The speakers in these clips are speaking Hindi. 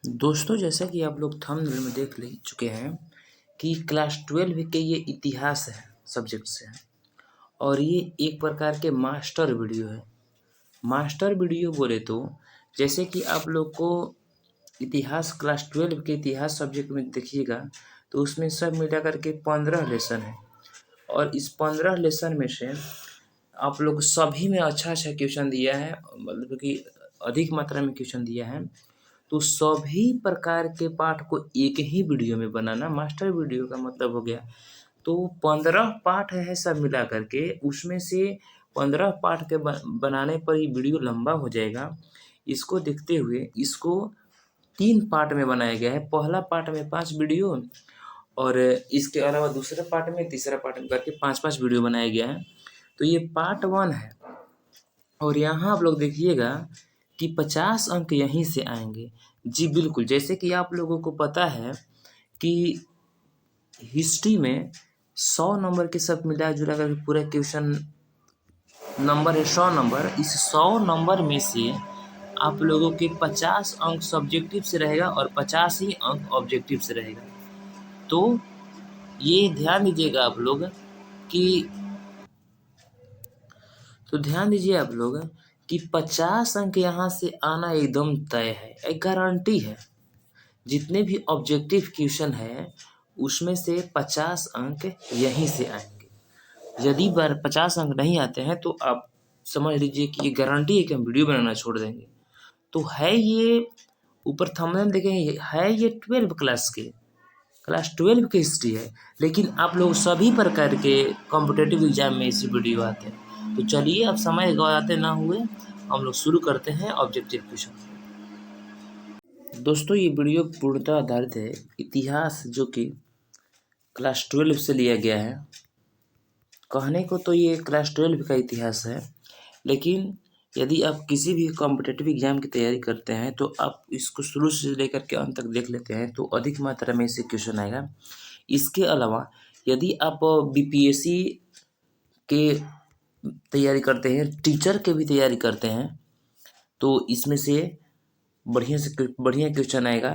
दोस्तों, जैसा कि आप लोग थंबनेल में देख ले चुके हैं कि क्लास 12 के ये इतिहास है सब्जेक्ट से है और ये एक प्रकार के मास्टर वीडियो है। मास्टर वीडियो बोले तो जैसे कि आप लोग को इतिहास क्लास 12 के इतिहास सब्जेक्ट में देखिएगा तो उसमें सब मिला करके 15 लेसन है और इस 15 लेसन में से आप लोग सभी में अच्छा क्वेश्चन दिया है, मतलब कि अधिक मात्रा में क्वेश्चन दिया है। तो सभी प्रकार के पाठ को एक ही वीडियो में बनाना मास्टर वीडियो का मतलब हो गया। तो 15 पाठ है सब मिला करके, उसमें से 15 पाठ के बनाने पर ये वीडियो लंबा हो जाएगा। इसको देखते हुए इसको 3 पार्ट में बनाया गया है। पहला पार्ट में 5 वीडियो और इसके अलावा दूसरे पार्ट में, तीसरा पार्ट में करके 5-5 वीडियो बनाया गया है। तो ये पार्ट 1 है और यहाँ आप लोग देखिएगा कि 50 अंक यहीं से आएंगे। जी बिल्कुल, जैसे कि आप लोगों को पता है कि हिस्ट्री में 100 नंबर के सब मिला जुला कर पूरा क्वेश्चन नंबर है 100 नंबर। इस 100 नंबर में से आप लोगों के 50 अंक सब्जेक्टिव से रहेगा और 50 ही अंक ऑब्जेक्टिव से रहेगा। तो ये ध्यान दीजिएगा आप लोग कि ध्यान दीजिए आप लोग कि 50 अंक यहाँ से आना एकदम तय है, एक गारंटी है। जितने भी ऑब्जेक्टिव क्वेश्चन है उसमें से 50 अंक यहीं से आएंगे। यदि 50 अंक नहीं आते हैं तो आप समझ लीजिए कि ये गारंटी है कि हम वीडियो बनाना छोड़ देंगे। तो है ये ऊपर थंबनेल देखेंगे, है ये 12 क्लास 12 की हिस्ट्री है, लेकिन आप लोग सभी प्रकार के कॉम्पिटेटिव एग्जाम में इसी वीडियो आते हैं। तो चलिए अब समय गवाते ना हुए हम लोग शुरू करते हैं ऑब्जेक्टिव क्वेश्चन। दोस्तों, ये वीडियो पूर्णतः आधारित है इतिहास जो कि क्लास 12 से लिया गया है। कहने को तो ये क्लास 12 का इतिहास है, लेकिन यदि आप किसी भी कॉम्पिटेटिव एग्जाम की तैयारी करते हैं तो आप इसको शुरू से लेकर के अंत तक देख लेते हैं तो अधिक मात्रा में इससे क्वेश्चन आएगा। इसके अलावा यदि आप बीपीएससी के तैयारी करते हैं, टीचर के भी तैयारी करते हैं, तो इसमें से बढ़िया क्वेश्चन आएगा।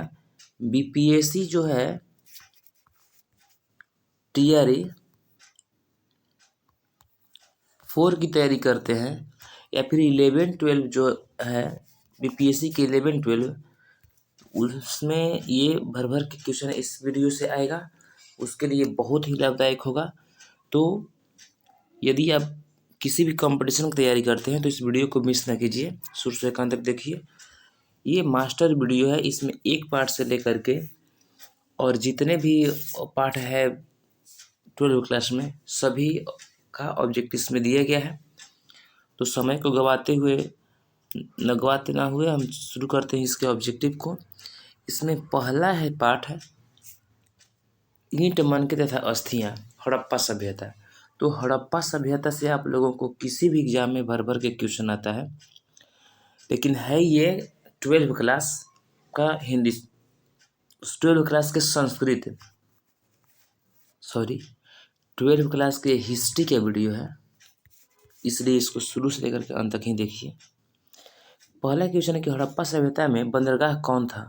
बीपीएससी जो है टीआरई 4 की तैयारी करते हैं या फिर 11-12 जो है बीपीएससी के 11-12, उसमें ये भर के क्वेश्चन इस वीडियो से आएगा, उसके लिए बहुत ही लाभदायक होगा। तो यदि आप किसी भी कंपटीशन की तैयारी करते हैं तो इस वीडियो को मिस ना कीजिए, शुरू से अंत तक देखिए। ये मास्टर वीडियो है, इसमें एक पार्ट से लेकर के और जितने भी पार्ट है 12 क्लास में सभी का ऑब्जेक्टिव इसमें दिया गया है। तो समय को लगवाते ना हुए हम शुरू करते हैं इसके ऑब्जेक्टिव को। इसमें पहला है पार्ट है ईंट मनके तथा अस्थियाँ, हड़प्पा सभ्यता। तो हड़प्पा सभ्यता से आप लोगों को किसी भी एग्जाम में भर के क्वेश्चन आता है, लेकिन है ये 12 क्लास का हिंदी, 12 क्लास के संस्कृत 12 क्लास के हिस्ट्री का वीडियो है, इसलिए इसको शुरू से लेकर के अंत तक ही देखिए। पहला क्वेश्चन है कि हड़प्पा सभ्यता में बंदरगाह कौन था।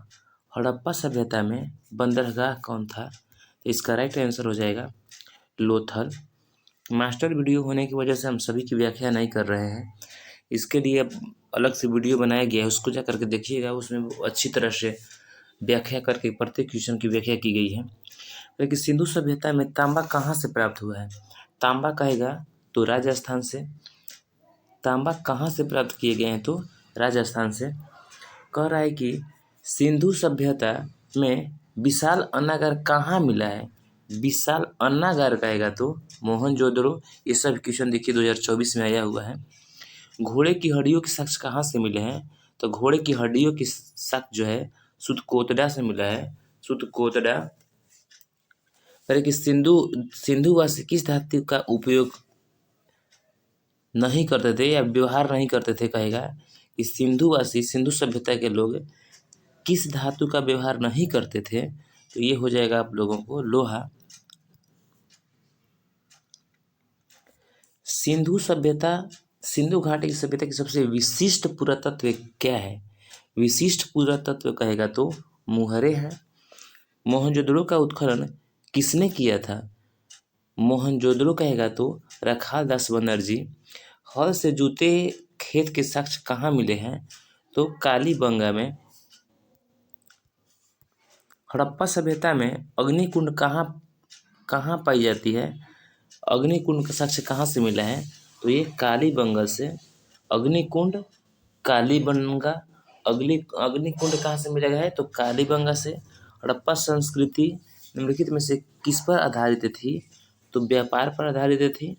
हड़प्पा सभ्यता में बंदरगाह कौन था, तो इसका राइट आंसर हो जाएगा लोथल। मास्टर वीडियो होने की वजह से हम सभी की व्याख्या नहीं कर रहे हैं, इसके लिए अब अलग से वीडियो बनाया गया है, उसको जा करके देखिएगा। उसमें अच्छी तरह से व्याख्या करके प्रत्येक क्वेश्चन की व्याख्या की गई है। लेकिन सिंधु सभ्यता में तांबा कहाँ से प्राप्त हुआ है। तांबा कहेगा तो राजस्थान से। तांबा कहाँ से प्राप्त किए गए हैं, तो राजस्थान से। कह रहा है कि सिंधु सभ्यता में विशाल अन्नागार कहाँ मिला है। विशाल अन्नागार कहेगा तो मोहनजोदड़ो। ये सब क्वेश्चन देखिए 2024 में आया हुआ है। घोड़े की हड्डियों के साक्ष्य कहाँ से मिले हैं, तो घोड़े की हड्डियों के साक्ष्य जो है सुतकोतडा से मिला है। सुतकोतडा। अरे कि सिंधुवासी किस धातु का उपयोग नहीं करते थे या व्यवहार नहीं करते थे, कहेगा कि सिंधुवासी, सिंधु सभ्यता के लोग किस धातु का व्यवहार नहीं करते थे, तो ये हो जाएगा आप लोगों को लोहा। सिंधु घाटी की सभ्यता की सबसे विशिष्ट पुरातत्व क्या है। विशिष्ट पुरातत्व कहेगा तो मुहरे हैं। मोहनजोदड़ो का उत्खनन किसने किया था? मोहनजोदड़ो कहेगा तो रखाल दास बनर्जी। हल से जूते खेत के साक्ष्य कहाँ मिले हैं? तो कालीबंगा में। हड़प्पा सभ्यता में अग्निकुंड कहाँ कहाँ पाई जाती है? अग्निकुंड का साक्ष्य कहाँ से मिला है? तो ये कालीबंगा से। अग्निकुंड कालीबंगा, अग्निकुंड कहाँ से मिला गया है? तो कालीबंगा से। हड़प्पा संस्कृति निम्नलिखित में से किस पर आधारित थी? तो व्यापार पर आधारित थी।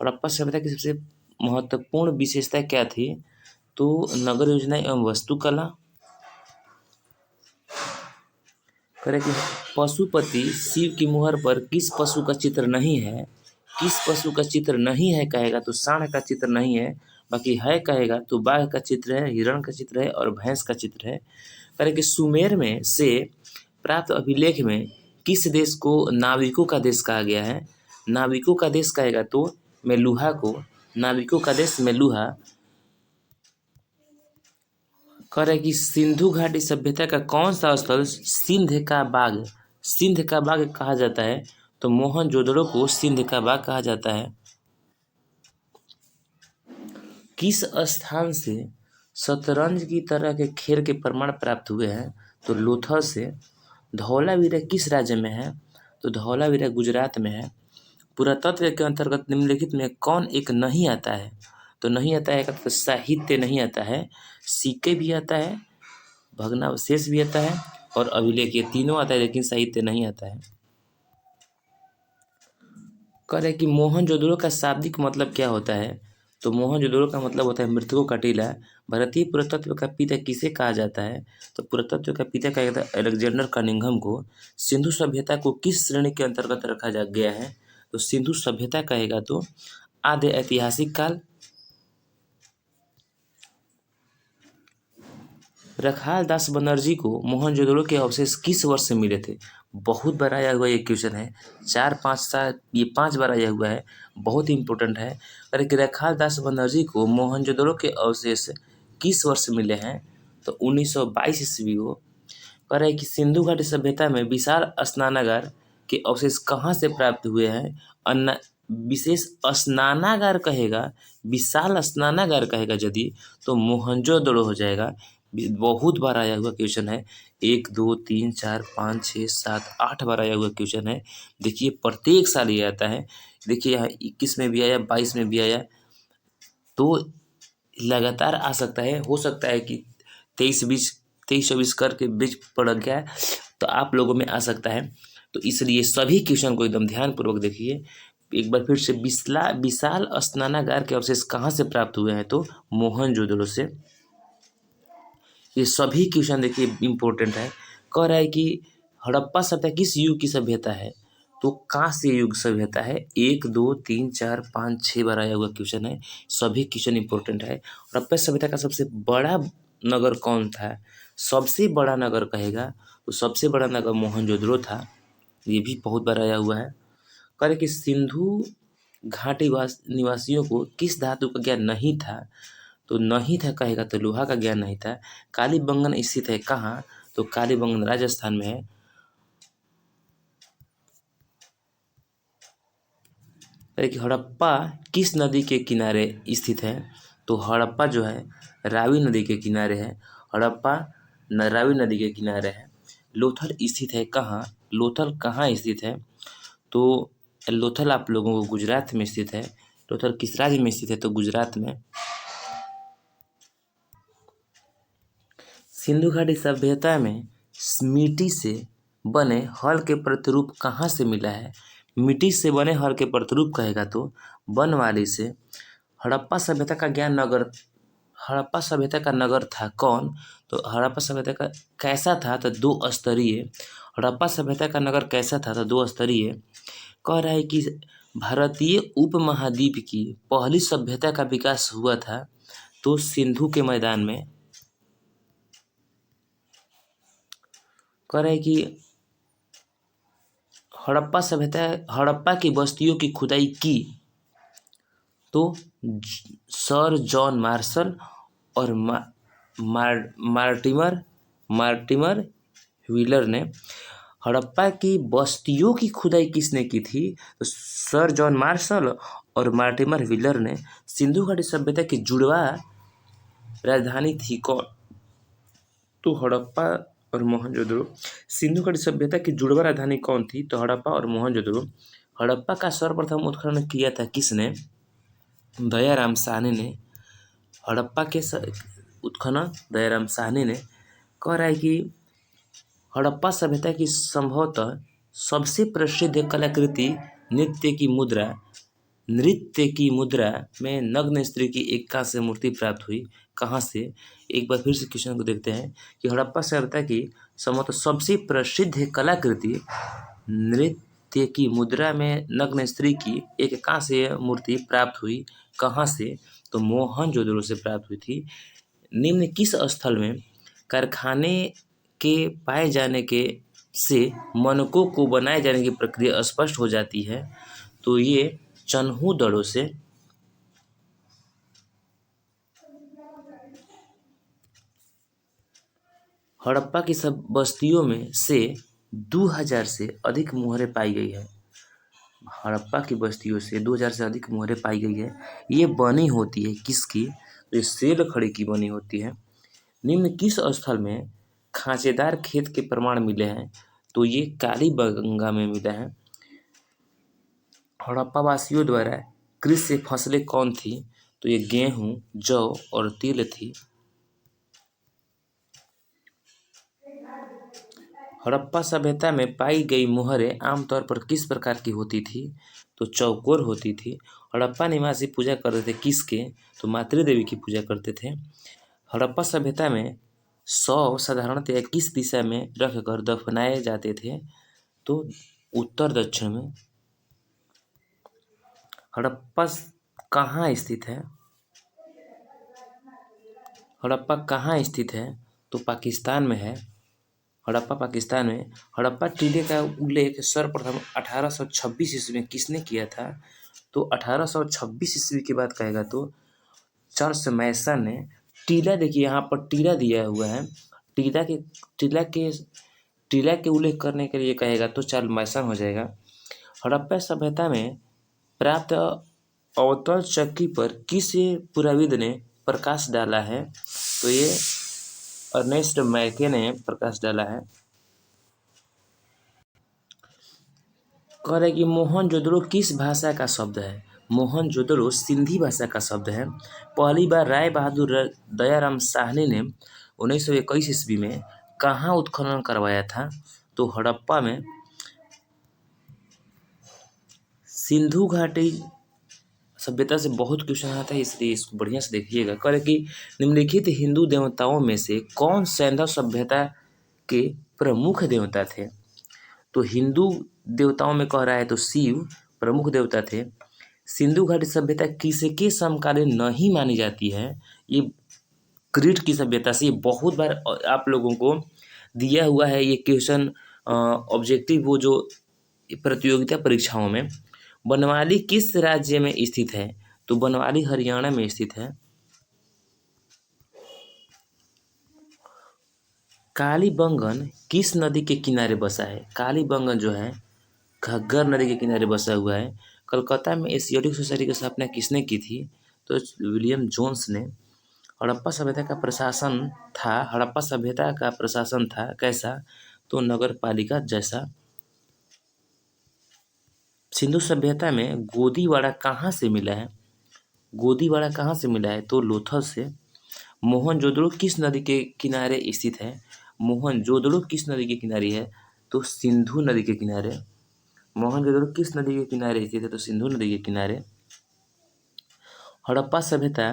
हड़प्पा सभ्यता की सबसे महत्वपूर्ण विशेषता क्या थी? तो नगर योजना एवं वास्तुकला। करें कि पशुपति शिव की मुहर पर किस पशु का चित्र नहीं है? किस पशु का चित्र नहीं है कहेगा तो सांड का चित्र नहीं है, बाकी है कहेगा तो बाघ का चित्र है, हिरण का चित्र है और भैंस का चित्र है। करें कि सुमेर में से प्राप्त अभिलेख में किस देश को नाविकों का देश कहा गया है? नाविकों का देश कहेगा तो मेलुहा को। नाविकों का देश मेलुहा। कह रहे कि सिंधु घाटी सभ्यता का कौन सा स्थल सिंध का बाग कहा जाता है? तो मोहनजोदड़ो को सिंध का बाग कहा जाता है। किस स्थान से शतरंज की तरह के खेल के प्रमाण प्राप्त हुए हैं? तो लोथल से। धौलावीरा किस राज्य में है? तो धौलावीरा गुजरात में है। पुरातत्व के अंतर्गत निम्नलिखित में कौन एक नहीं आता है? तो नहीं आता है तो साहित्य नहीं आता है, सिक्के भी आता है, भग्नावशेष भी आता है और अभिलेख, ये तीनों आता है लेकिन साहित्य नहीं आता है। कह रहे कि मोहनजोदड़ो का शाब्दिक मतलब क्या होता है? तो मोहनजोदड़ो का मतलब होता है मृतकों का टीला। भारतीय पुरातत्व का पिता किसे कहा जाता है? तो पुरातत्व का पिता कहा जाता है अलेक्जेंडर कनिंघम को। सिंधु सभ्यता को किस श्रेणी के अंतर्गत रखा जा गया है? तो सिंधु सभ्यता कहेगा तो आद्य ऐतिहासिक काल। रखाल दास बनर्जी को मोहनजोदड़ो के अवशेष किस वर्ष से मिले थे? बहुत बार आया हुआ ये क्वेश्चन है, 4-5 साल, ये 5 बार आया हुआ है, बहुत इंपॉर्टेंट है। अरे कि रखाल दास बनर्जी को मोहनजोदड़ो के अवशेष किस वर्ष मिले हैं? तो 1922 ईस्वी को। कह रहे कि सिंधु घाटी सभ्यता में विशाल स्नानागार के अवशेष कहाँ से प्राप्त हुए हैं? अन्ना विशेष स्नानागार कहेगा, विशाल स्नानागार कहेगा यदि तो मोहनजोदड़ो हो जाएगा। बहुत बार आया हुआ क्वेश्चन है, 1 2 3 4 5 6 7 8 बार आया हुआ क्वेश्चन है। देखिए प्रत्येक साल ये आता है। देखिए यहाँ 21 में भी आया, 22 में भी आया, तो लगातार आ सकता है। हो सकता है कि 23-24 करके बीच पड़ गया है, तो आप लोगों में आ सकता है। तो इसलिए सभी क्वेश्चन को एकदम ध्यानपूर्वक देखिए। एक बार फिर से विशाल स्नानागार के अवशेष कहाँ से प्राप्त हुए हैं? तो मोहनजोदड़ो से। ये सभी क्वेश्चन देखिए इम्पोर्टेंट है। कह रहा है कि हड़प्पा सभ्यता किस युग की सभ्यता है? तो कांस्य युग सभ्यता है। 1 2 3 4 5 6 बार आया हुआ क्वेश्चन है, सभी क्वेश्चन इंपॉर्टेंट है। हड़प्पा सभ्यता का सबसे बड़ा नगर कौन था? सबसे बड़ा नगर कहेगा तो सबसे बड़ा नगर मोहनजोदड़ो था, ये भी बहुत बार आया हुआ है। कह रहे कि सिंधु घाटी निवासियों को किस धातु का ज्ञान नहीं था? तो नहीं था कहेगा तो लोहा का ज्ञान नहीं था। कालीबंगन स्थित है कहाँ? तो कालीबंगन राजस्थान में है। कि हड़प्पा किस नदी के किनारे स्थित है? तो हड़प्पा जो है रावी नदी के किनारे है। हड़प्पा रावी नदी के किनारे है। लोथल स्थित है कहाँ? लोथल कहाँ स्थित है? तो लोथल आप लोगों को गुजरात में स्थित है। लोथल किस राज्य में स्थित है? तो गुजरात में। सिंधु घाटी सभ्यता में मिट्टी से बने हल के प्रतिरूप कहाँ से मिला है? मिट्टी से बने हल के प्रतिरूप कहेगा तो बनवाली से। हड़प्पा सभ्यता का ज्ञान नगर, हड़प्पा सभ्यता का नगर था कौन? तो हड़प्पा सभ्यता का कैसा था? तो 2 स्तरीय। हड़प्पा सभ्यता का नगर कैसा था? तो 2 स्तरीय। कह रहा है कि भारतीय उपमहाद्वीप की पहली सभ्यता का विकास हुआ था तो सिंधु के मैदान में। कह रहा है कि हड़प्पा सभ्यता, हड़प्पा की बस्तियों की खुदाई की तो सर जॉन मार्शल और मार्टिमर व्हीलर ने हड़प्पा की बस्तियों की खुदाई किसने की थी? तो सर जॉन मार्शल और मार्टिमर व्हीलर ने। सिंधु घाटी सभ्यता की जुड़वा राजधानी थी कौन? तो हड़प्पा और मोहनजोदड़ो। सिंधु घाटी सभ्यता की जुड़वा राजधानी कौन थी? तो हड़प्पा और मोहनजोदड़ो। हड़प्पा का सर्वप्रथम उत्खनन किया था किसने? दयाराम साहनी ने। हड़प्पा के उत्खनन दयाराम साहनी ने। कह रहा है कि हड़प्पा सभ्यता की संभवतः सबसे प्रसिद्ध कलाकृति नृत्य की मुद्रा में नग्न स्त्री की एक कांस्य मूर्ति प्राप्त हुई। कहाँ से? एक बार फिर से क्वेश्चन को देखते हैं कि हड़प्पा सभ्यता की संभवतः सबसे प्रसिद्ध कलाकृति नृत्य की मुद्रा में नग्न स्त्री की एक कांस्य मूर्ति प्राप्त हुई। कहाँ से? तो मोहनजोदड़ो से प्राप्त हुई थी। निम्न किस स्थल में कारखाने के पाए जाने के से मनकों को बनाए जाने की प्रक्रिया स्पष्ट हो जाती है? तो ये चन्हू-दड़ो से। हड़प्पा की सब बस्तियों में से 2000 से अधिक मुहरें पाई गई है। हड़प्पा की बस्तियों से 2000 से अधिक मुहरें पाई गई है। ये बनी होती है किसकी? तो ये सेल खड़ी की बनी होती है। निम्न किस स्थल में खांचेदार खेत के प्रमाण मिले हैं? तो ये कालीबंगा में मिला है। हड़प्पा वासियों द्वारा कृषि फसलें कौन थी? तो ये गेहूं, जौ और तिल थी। हड़प्पा सभ्यता में पाई गई मुहरें आमतौर पर किस प्रकार की होती थी? तो चौकोर होती थी। हड़प्पा निवासी पूजा करते थे किसके? तो मातृदेवी की पूजा करते थे। हड़प्पा सभ्यता में शव साधारणतया किस दिशा में रखकर दफनाए जाते थे? तो उत्तर दक्षिण में। हड़प्पा कहाँ स्थित है? हड़प्पा कहाँ स्थित है? तो पाकिस्तान में है। हड़प्पा पाकिस्तान में। हड़प्पा टीले का उल्लेख सर्वप्रथम 1826 ईस्वी में किसने किया था? तो 1826 ईस्वी की बात कहेगा तो चार्ल्स मैसन ने। टीला देखिए यहाँ पर टीला दिया हुआ है। टीला के उल्लेख करने के लिए कहेगा तो चार्ल्स मैसन हो जाएगा। हड़प्पा सभ्यता में प्राप्त अवतल चक्की पर किस पुराविद ने प्रकाश डाला है? तो ये अर्नेस्ट मैके ने प्रकाश डाला है। कह रहे कि मोहनजोदड़ो किस भाषा का शब्द है? मोहनजोदड़ो सिंधी भाषा का शब्द है। पहली बार राय बहादुर दयाराम साहनी ने 1921 ईस्वी में कहाँ उत्खनन करवाया था? तो हड़प्पा में। सिंधु घाटी सभ्यता से बहुत क्वेश्चन आता है, इसलिए इसको बढ़िया से देखिएगा। कह रहे कि निम्नलिखित हिंदू देवताओं में से कौन सैंधव सभ्यता के प्रमुख देवता थे? तो हिंदू देवताओं में कह रहा है तो शिव प्रमुख देवता थे। सिंधु घाटी सभ्यता किसके समकालीन नहीं मानी जाती है? ये क्रीट की सभ्यता से। ये बहुत बार आप लोगों को दिया हुआ है ये क्वेश्चन ऑब्जेक्टिव, वो जो प्रतियोगिता परीक्षाओं में। बनवाली किस राज्य में स्थित है? तो बनवाली हरियाणा में स्थित है। कालीबंगन किस नदी के किनारे बसा है? कालीबंगन जो है घग्गर नदी के किनारे बसा हुआ है। कलकत्ता में एशियाटिक सोसाइटी की स्थापना किसने की थी? तो विलियम जोन्स ने। हड़प्पा सभ्यता का प्रशासन था कैसा? तो नगर पालिका जैसा। सिंधु सभ्यता में गोदीवाड़ा कहाँ से मिला है? गोदीवाड़ा कहाँ से मिला है? तो लोथल से। मोहनजोदड़ो किस नदी के किनारे स्थित है? मोहनजोदड़ो किस नदी के किनारे है? तो सिंधु नदी के किनारे। मोहनजोदड़ो किस नदी के किनारे स्थित है? तो सिंधु नदी के किनारे। हड़प्पा सभ्यता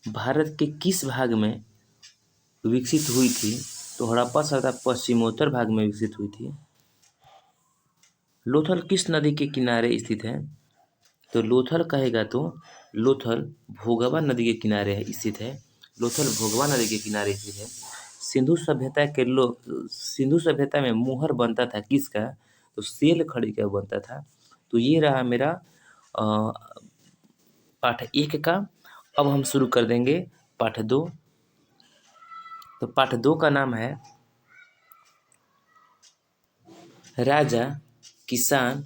भारत के किस भाग में विकसित हुई थी? तो हड़प्पा सभ्यता पश्चिमोत्तर भाग में विकसित हुई थी। लोथल किस नदी के किनारे स्थित है? तो लोथल कहेगा तो लोथल भोगवा नदी के किनारे स्थित है। लोथल भोगवा नदी के किनारे स्थित है। सिंधु सभ्यता में मुहर बनता था किसका? तो सेल खड़ी का बनता था। तो ये रहा मेरा पाठ 1 का। अब हम शुरू कर देंगे पाठ 2। तो पाठ 2 का नाम है राजा, किसान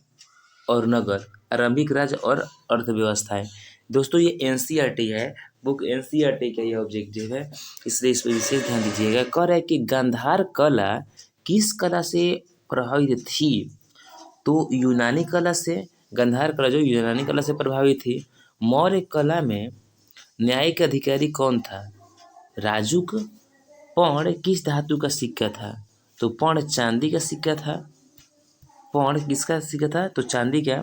और नगर, आरंभिक राज्य और अर्थव्यवस्थाएं। दोस्तों ये एनसीईआरटी है, बुक एनसीईआरटी का ये ऑब्जेक्टिव है, इसलिए इस पर विशेष ध्यान दीजिएगा। कह रहा है कि गांधार कला किस कला से प्रभावित थी? तो यूनानी कला से। गांधार कला जो यूनानी कला से प्रभावित थी। मौर्य कला में न्यायिक अधिकारी कौन था? राजुक। पौंड किस धातु का सिक्का था? तो पौंड चांदी का सिक्का था। पौंड किसका सिक्का था? तो चांदी का।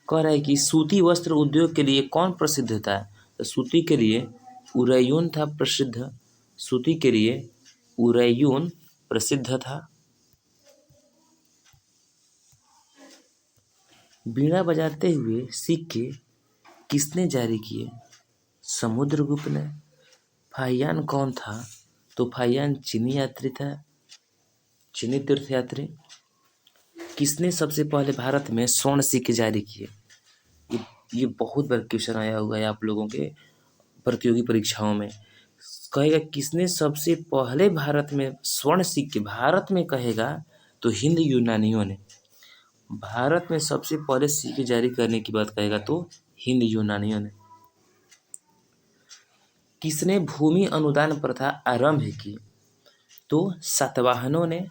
कह रहा है कि सूती वस्त्र उद्योग के लिए कौन प्रसिद्ध था? तो सूती के लिए उरैयून था प्रसिद्ध। सूती के लिए उरैयून प्रसिद्ध था। बीड़ा बजाते हुए सिक्के किसने जारी किए? समुद्रगुप्त ने। फाहियान कौन था? तो फाहियान चीनी यात्री था, चीनी तीर्थयात्री। किसने सबसे पहले भारत में स्वर्ण सिक्के जारी किए? ये बहुत बार क्वेश्चन आया हुआ है आप लोगों के प्रतियोगी परीक्षाओं में। कहेगा किसने सबसे पहले भारत में स्वर्ण सिक्के, भारत में कहेगा तो हिंद यूनानियों ने। भारत में सबसे पहले सिक्के जारी करने की बात कहेगा तो हिंद यूनानियों ने। किसने भूमि अनुदान प्रथा आरंभ की? तो सातवाहनों ने।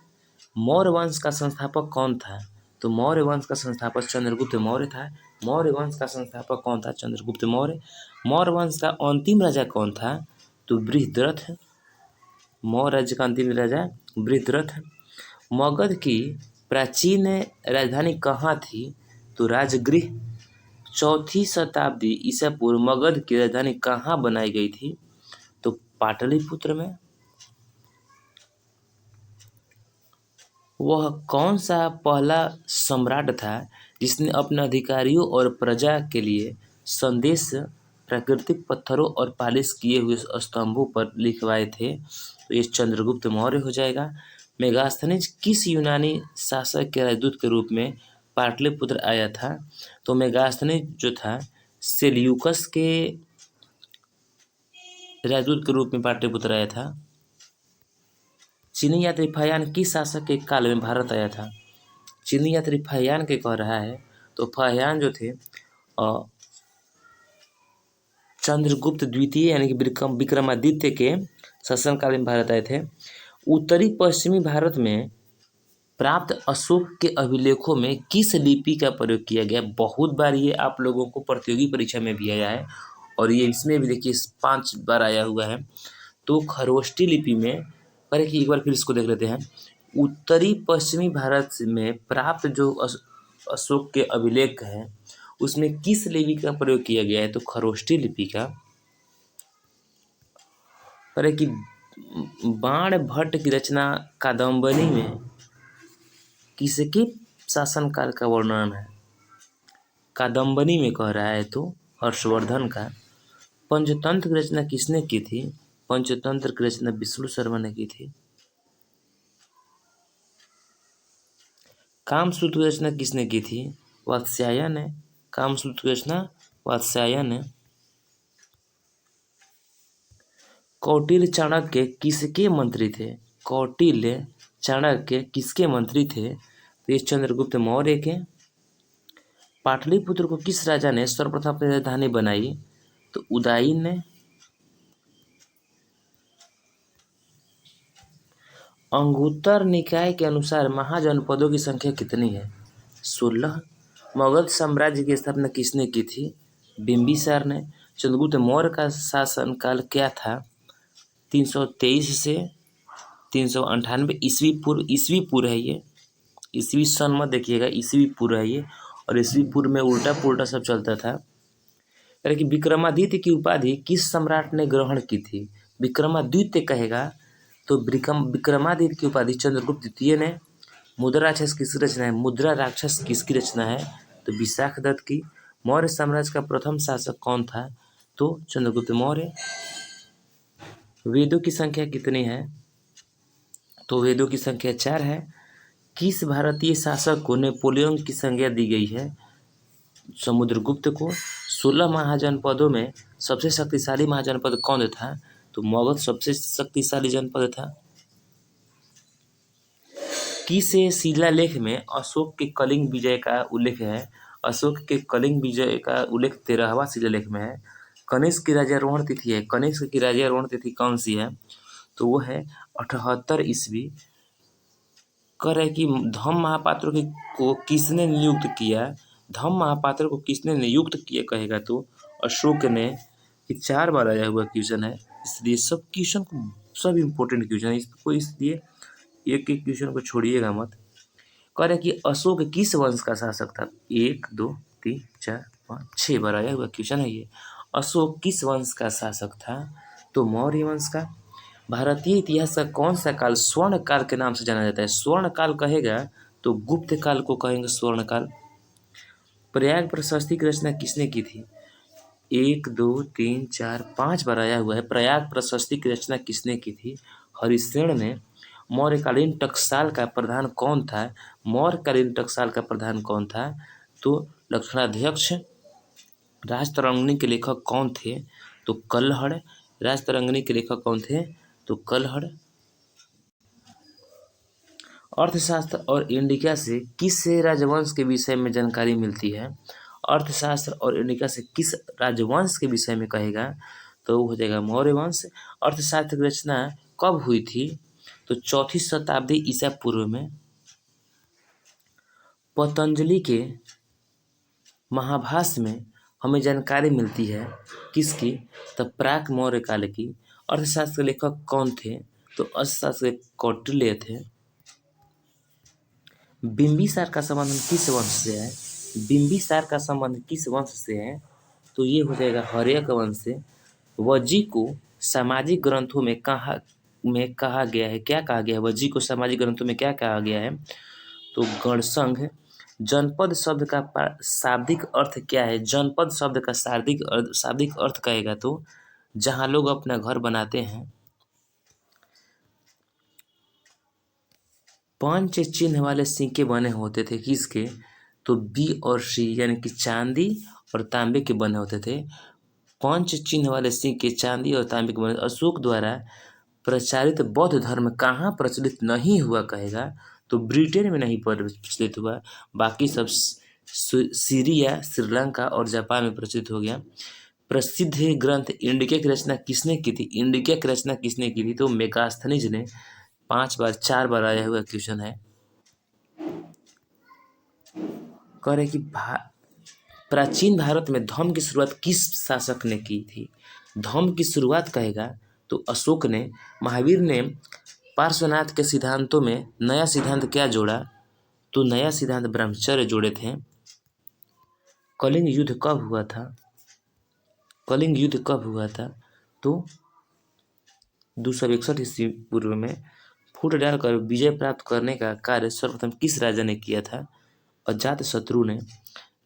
मौर्य वंश का संस्थापक कौन था? तो मौर्य वंश का संस्थापक चंद्रगुप्त मौर्य था। मौर्य वंश का संस्थापक कौन था? चंद्रगुप्त मौर्य। मौर्य वंश का अंतिम राजा कौन था? तो बृहद्रथ। मौर्य राज्य का अंतिम राजा बृहद्रथ। मगध की प्राचीन राजधानी कहाँ थी? तो राजगृह। 4वीं शताब्दी ईसा पूर्व मगध की राजधानी कहाँ बनाई गई थी? तो पाटलिपुत्र में। वह कौन सा पहला सम्राट था जिसने अपने अधिकारियों और प्रजा के लिए संदेश प्राकृतिक पत्थरों और पालिश किए हुए स्तंभों पर लिखवाए थे? तो ये चंद्रगुप्त मौर्य हो जाएगा। मेगास्थनीज किस यूनानी शासक के राजदूत के रूप में पाटलिपुत्र आया था? तो मेगास्थनीज जो था सेल्यूकस के राजदूत के रूप में पाटलिपुत्र आया था। चीनी यात्री फाहियान किस शासक के काल में भारत आया था? चीनी यात्री फाहियान के कह रहा है तो फाहियान जो थे चंद्रगुप्त द्वितीय यानी कि विक्रमादित्य के शासनकाल में भारत आए थे। उत्तरी पश्चिमी भारत में प्राप्त अशोक के अभिलेखों में किस लिपि का प्रयोग किया गया? बहुत बार ये आप लोगों को प्रतियोगी परीक्षा में भी आया है और ये इसमें भी देखिए 5 बार आया हुआ है। तो खरोष्टी लिपि में पर एक बार फिर इसको देख लेते हैं। उत्तरी पश्चिमी भारत में प्राप्त जो अशोक के अभिलेख हैं उसमें किस लिपि का प्रयोग किया गया है? तो खरोष्टी लिपि का। पर कि बाण भट्ट की रचना कादम्बनी में किसके शासनकाल का वर्णन है? कादम्बनी में कह रहा है तो हर्षवर्धन का। पंचतंत्र की रचना किसने की थी? पंचतंत्र की रचना विष्णु शर्मा ने की थी। कामसूत्र की रचना किसने की थी? वात्स्यायन ने। कामसूत्र की रचना वात्स्यायन ने। कौटिल्य चाणक्य किसके मंत्री थे? कौटिल्य चाणक्य किसके मंत्री थे? तो ये चंद्रगुप्त मौर्य के। पाटलिपुत्र को किस राजा ने सर्वप्रथम अपनी राजधानी बनाई? तो उदयन ने। अंगुत्तर निकाय के अनुसार महाजनपदों की संख्या कितनी है? 16। मगध साम्राज्य की स्थापना किसने की थी? बिंबिसार ने। चंद्रगुप्त मौर्य का शासनकाल क्या था? 323 से 398 ईस्वी पूर्व। ईस्वी पूर्व है ये, ईस्वी सन मत देखिएगा, ईस्वी पूर्व है ये। और ईस्वी पूर्व में उल्टा पुल्टा सब चलता था। यानी कि विक्रमादित्य की उपाधि किस सम्राट ने ग्रहण की थी? विक्रमादित्य कहेगा तो विक्रमादित्य की उपाधि चंद्रगुप्त द्वितीय ने। मुद्रा राक्षस किसकी रचना है? मुद्रा राक्षस किसकी रचना है? तो विशाखदत्त की। मौर्य साम्राज्य का प्रथम शासक कौन था? तो चंद्रगुप्त मौर्य। वेदों की संख्या कितनी है? तो वेदों की संख्या 4 है। किस भारतीय शासक को नेपोलियन की संज्ञा दी गई है? समुद्रगुप्त को। 16 महाजनपदों में सबसे शक्तिशाली महाजनपद कौन था? तो मगध सबसे शक्तिशाली जनपद था। किस शिलालेख में अशोक के कलिंग विजय का उल्लेख है? अशोक के कलिंग विजय का उल्लेख 13वां शिलालेख में है। कनिष्क की राज्यारोहण तिथि है। कनिष्क की राज्यारोहण तिथि कौन सी है? तो वो है 78 ईस्वी। कह रहे कि धम्म महापात्र को किसने नियुक्त किया? धम्म महापात्र को किसने नियुक्त किया कहेगा तो अशोक ने। ये 4 बार आया हुआ क्वेश्चन है, इसलिए सब क्वेश्चन को, सब इम्पोर्टेंट क्वेश्चन है इसको, इसलिए एक एक क्वेश्चन को छोड़िएगा मत। कह रहे कि अशोक किस वंश का शासक था? 1 2 3 4 5 6 बार आया हुआ क्वेश्चन है ये। अशोक किस वंश का शासक था? तो मौर्य वंश का। भारतीय इतिहास का कौन सा काल स्वर्ण काल के नाम से जाना जाता है? स्वर्ण काल कहेगा तो गुप्त काल को कहेंगे स्वर्ण काल। प्रयाग प्रशस्ति की रचना किसने की थी? 1 2 3 4 5 बार आया हुआ है। प्रयाग प्रशस्ति की रचना किसने की थी? हरिसेन ने। मौर्यकालीन टकसाल का प्रधान कौन था? मौर्यकालीन टकसाल का प्रधान कौन था? तो लक्षणाध्यक्ष। राजतरंगिणी के लेखक कौन थे? तो कल्हड़। राजतरंगिणी के लेखक कौन थे? तो कल्हड़। अर्थशास्त्र और इंडिका से किस राजवंश के विषय में जानकारी मिलती है? अर्थशास्त्र और इंडिका से किस राजवंश के विषय में कहेगा तो हो जाएगा मौर्य वंश। अर्थशास्त्र की रचना कब हुई थी? तो 4वीं शताब्दी ईसा पूर्व में। पतंजलि के महाभाष्य में हमें जानकारी मिलती है किसकी? तो प्राक मौर्य काल की। अर्थशास्त्र के लेखक कौन थे? तो अर्थशास्त्र के कौटिल्य थे। बिंबिसार का संबंध किस वंश से है? बिंबिसार का संबंध किस वंश से है? तो ये हो जाएगा हर्यक वंश से। वज्जी को सामाजिक ग्रंथों में कहा गया है, क्या कहा गया है? वज्जी को सामाजिक ग्रंथों में क्या कहा गया है? तो गणसंघ। जनपद शब्द का शाब्दिक अर्थ क्या है? जनपद शब्द का शाब्दिक अर्थ कहेगा तो जहाँ लोग अपना घर बनाते हैं। पंच चिन्ह वाले सिक्के बने होते थे किसके? तो बी और सी यानी कि चांदी और तांबे के बने होते थे। पंच चिन्ह वाले सिक्के चांदी और तांबे के बने। अशोक द्वारा प्रचारित बौद्ध धर्म कहाँ प्रचलित नहीं हुआ कहेगा? तो ब्रिटेन में नहीं प्रचलित हुआ, बाकी सब सीरिया, श्रीलंका और जापान में प्रचलित हो गया। प्रसिद्ध ग्रंथ इंडिका की रचना किसने की थी? इंडिका की रचना किसने की थी? तो मेगास्थनीज ने। 4 बार आया हुआ क्वेश्चन है। कह रहे कि प्राचीन भारत में धम्म की शुरुआत किस शासक ने की थी? धम्म की शुरुआत कहेगा तो अशोक ने। महावीर ने पार्श्वनाथ के सिद्धांतों में नया सिद्धांत क्या जोड़ा? तो नया सिद्धांत ब्रह्मचर्य जोड़े थे। कलिंग युद्ध कब हुआ था? कलिंग युद्ध कब हुआ था? तो 261 ईस्वी पूर्व में। फूट डालकर विजय प्राप्त करने का कार्य सर्वप्रथम किस राजा ने किया था? अजातशत्रु ने।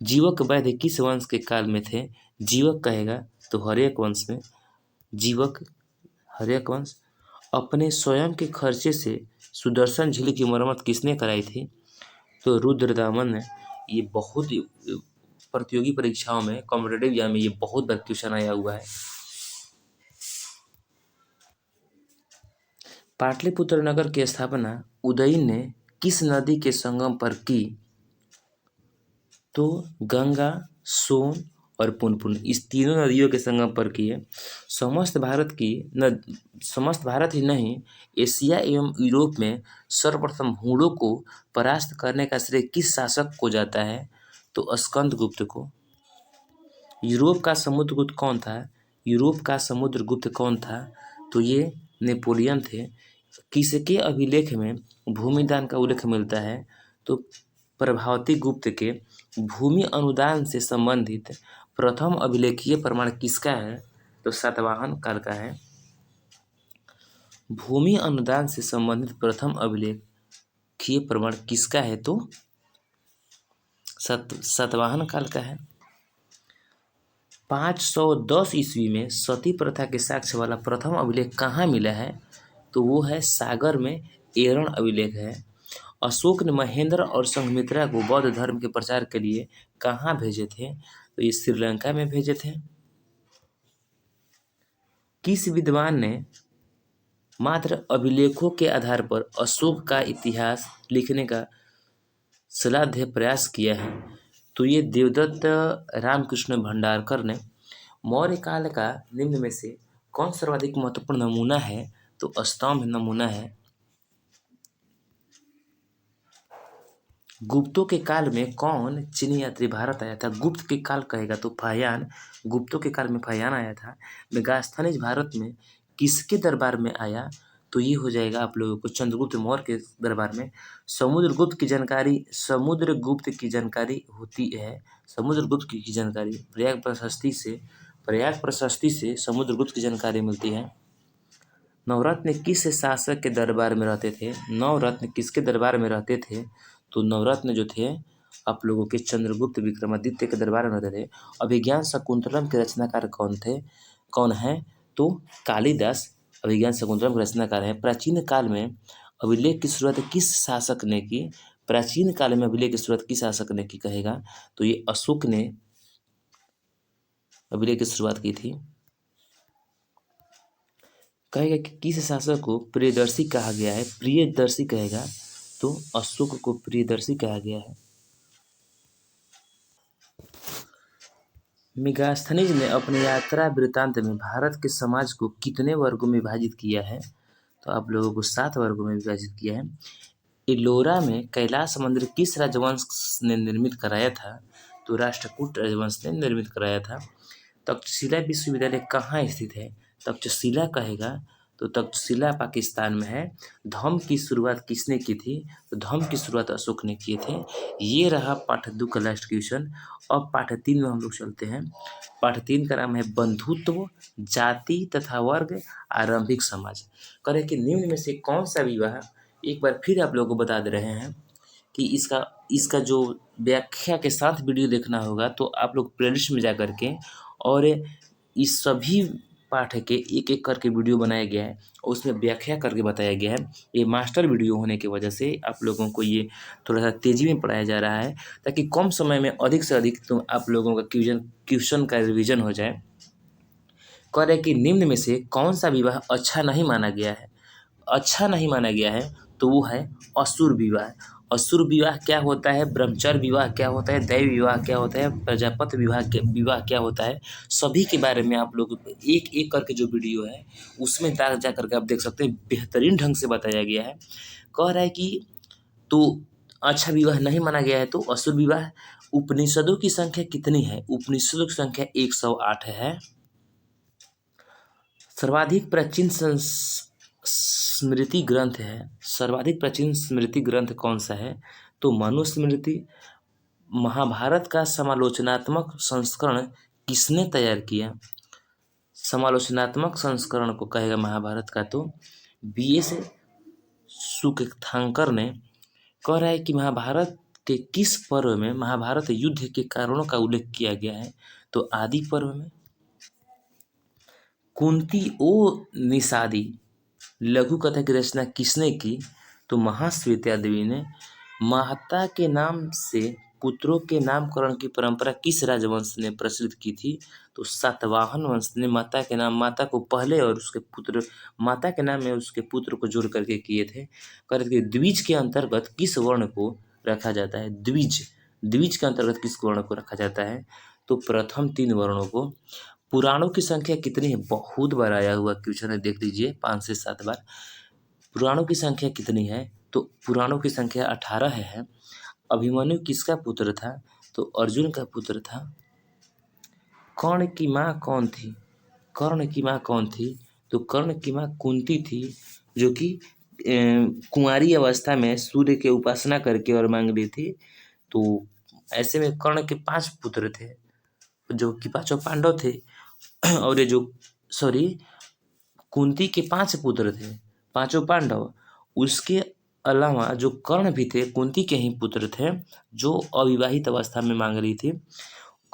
जीवक वैद्य किस वंश के काल में थे? जीवक कहेगा तो हर्यक वंश में। जीवक हर्यक वंश। अपने स्वयं के खर्चे से सुदर्शन झील की मरम्मत किसने कराई थी? तो रुद्रदामन ने। ये बहुत प्रतियोगी परीक्षाओं में, कॉम्पिटेटिव एग्जाम में ये बहुत बार क्वेश्चन आया हुआ है। पाटलिपुत्र नगर की स्थापना उदयन ने किस नदी के संगम पर की? तो गंगा, सोन और पुनपुन, इस तीनों नदियों के संगम पर की है। समस्त भारत ही नहीं, एशिया एवं यूरोप में सर्वप्रथम हूणों को परास्त करने का श्रेय किस शासक को जाता है? तो स्कंदगुप्त को। यूरोप का समुद्रगुप्त कौन था? यूरोप का समुद्रगुप्त कौन था? तो ये नेपोलियन थे। किसके अभिलेख में भूमिदान का उल्लेख मिलता है? तो प्रभावती गुप्त के। भूमि अनुदान से संबंधित प्रथम अभिलेखीय प्रमाण किसका है? तो सातवाहन काल का है। भूमि अनुदान से संबंधित प्रथम अभिलेखीय प्रमाण किसका है? तो सातवाहन काल का है। 510 ईस्वी में सती प्रथा के साक्ष्य वाला प्रथम अभिलेख कहाँ मिला है? तो वो है सागर में एरण अभिलेख है। अशोक ने महेंद्र और संघमित्रा को बौद्ध धर्म के प्रचार के लिए कहाँ भेजे थे? तो ये श्रीलंका में भेजे थे। किस विद्वान ने मात्र अभिलेखों के आधार पर अशोक का इतिहास लिखने का सलाध्य प्रयास किया है। तो ये देवदत्त रामकृष्ण भंडारकर ने मौर्य काल का निम्न में से कौन सर्वाधिक महत्वपूर्ण नमूना है? तो स्तंभ नमूना है। गुप्तों के काल में कौन चीनी यात्री भारत आया था? गुप्त के काल कहेगा तो फाहियान। गुप्तों के काल में फाहियान आया था। मेगास्थनीज भारत में किसके दरबार में आया? तो ये हो जाएगा आप लोगों को चंद्रगुप्त मौर्य के दरबार में। समुद्रगुप्त की जानकारी होती है। समुद्रगुप्त की जानकारी प्रयाग प्रशस्ति से समुद्रगुप्त की जानकारी मिलती है। नवरत्न किस शासक के दरबार में रहते थे? नवरत्न किसके दरबार में रहते थे? तो नवरत्न जो थे आप लोगों के चंद्रगुप्त विक्रमादित्य के दरबार में रहते थे। अभिज्ञान शकुंतलम के रचनाकार कौन है? तो कालिदास अभिज्ञान शकुंतलम के रचनाकार हैं। प्राचीन काल में अभिलेख की शुरुआत किस शासक ने की? प्राचीन काल में अभिलेख की शुरुआत किस शासक ने की कहेगा? तो ये अशोक ने अभिलेख की शुरुआत की थी। कहेगा कि किस शासक को प्रियदर्शी कहा गया है? प्रियदर्शी कहेगा तो अशोक को प्रियदर्शी कहा गया है। मेगास्थनीज ने अपने यात्रा वृत्तांत में भारत के समाज को कितने वर्गों में विभाजित किया है? तो आप लोगों को 7 वर्गों में विभाजित किया है। इलोरा में कैलाश मंदिर किस राजवंश ने निर्मित कराया था? तो राष्ट्रकूट राजवंश ने निर्मित कराया था। तक्षशिला विश्वविद्यालय कहाँ स्थित है? तक्षशिला कहेगा तो तक्षशिला पाकिस्तान में है। धम्म की शुरुआत किसने की थी? तो धम्म की शुरुआत अशोक ने किए थे। ये रहा पाठ 2 का लास्ट क्वेश्चन। अब पाठ 3 में हम लोग चलते हैं। पाठ 3 का नाम है बंधुत्व, जाति तथा वर्ग, आरंभिक समाज। करें कि निम्न में से कौन सा विवाह, एक बार फिर आप लोगों को बता दे रहे हैं कि इसका जो व्याख्या के साथ वीडियो देखना होगा, तो आप लोग प्लेलिस्ट में जा करके और इस सभी पाठ के एक एक करके वीडियो बनाया गया है और उसमें व्याख्या करके बताया गया है। ये मास्टर वीडियो होने की वजह से आप लोगों को ये थोड़ा सा तेज़ी में पढ़ाया जा रहा है ताकि कम समय में अधिक से अधिक तो आप लोगों का क्वेश्चन का रिवीजन हो जाए। कह रहे कि निम्न में से कौन सा विवाह अच्छा नहीं माना गया है? अच्छा नहीं माना गया है तो वो है असुर विवाह। असुर विवाह क्या होता है? ब्रह्मचर्य विवाह क्या होता है? दैव विवाह क्या होता है? प्रजापति विवाह क्या होता है? सभी के बारे में आप लोग एक एक करके जो वीडियो है उसमें जा करके आप देख सकते हैं। बेहतरीन ढंग से बताया गया है। कह रहा है कि तो अच्छा विवाह नहीं माना गया है तो असुर विवाह। उपनिषदों की संख्या कितनी है? उपनिषदों की संख्या 108 है। सर्वाधिक प्राचीन स्मृति ग्रंथ है। सर्वाधिक प्राचीन स्मृति ग्रंथ कौन सा है? तो मनुस्मृति। महाभारत का समालोचनात्मक संस्करण किसने तैयार किया? समालोचनात्मक संस्करण को कहेगा महाभारत का तो BS सुकथांकर ने। कह रहा है कि महाभारत के किस पर्व में महाभारत युद्ध के कारणों का उल्लेख किया गया है? तो आदि पर्व में। कुंती ओ निषादी लघु कथा की रचना किसने की? तो महाश्वेता देवी ने। माता के नाम से पुत्रों के नामकरण की परंपरा किस राजवंश ने प्रचलित की थी? तो सातवाहन वंश ने माता के नाम, माता को पहले और उसके पुत्र, माता के नाम में उसके पुत्र को जोड़ करके किए थे। करके द्विज के अंतर्गत किस वर्ण को रखा जाता है? द्विज के अंतर्गत किस वर्ण को रखा जाता है? तो प्रथम 3 वर्णों को। पुराणों की संख्या कितनी है? बहुत बार आया हुआ क्वेश्चन है, देख लीजिए 5 से 7 बार। पुराणों की संख्या कितनी है? तो पुराणों की संख्या 18 है। अभिमन्यु किसका पुत्र था? तो अर्जुन का पुत्र था। कर्ण की माँ कौन थी? कर्ण की माँ कौन थी? तो कर्ण की माँ कुंती थी, जो कि कुंवारी अवस्था में सूर्य की उपासना करके और मांग ली थी। तो ऐसे में कर्ण के 5 पुत्र थे जो कि 5 पांडव थे और ये जो कुंती के 5 पुत्र थे, 5 पांडव। उसके अलावा जो कर्ण भी थे कुंती के ही पुत्र थे जो अविवाहित अवस्था में मांग रही थी।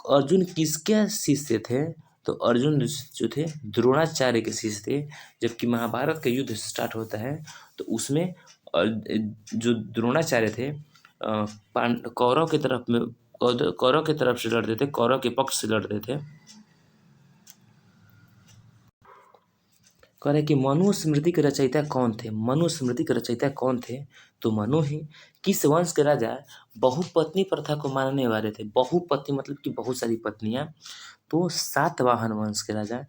अर्जुन किसके शिष्य थे? तो अर्जुन जो थे द्रोणाचार्य के शिष्य थे। जबकि महाभारत का युद्ध स्टार्ट होता है तो उसमें जो द्रोणाचार्य थे कौरव की तरफ से लड़ते थे, कौरव के पक्ष से लड़ते थे। कह रहे कि मनुस्मृति के रचयिता कौन थे। मनुस्मृति के रचयिता कौन थे? तो मनु ही। किस वंश के राजा बहुपत्नी प्रथा को मानने वाले थे? बहुपत्नी मतलब कि बहुत सारी पत्नियां। तो सातवाहन वंश के राजा।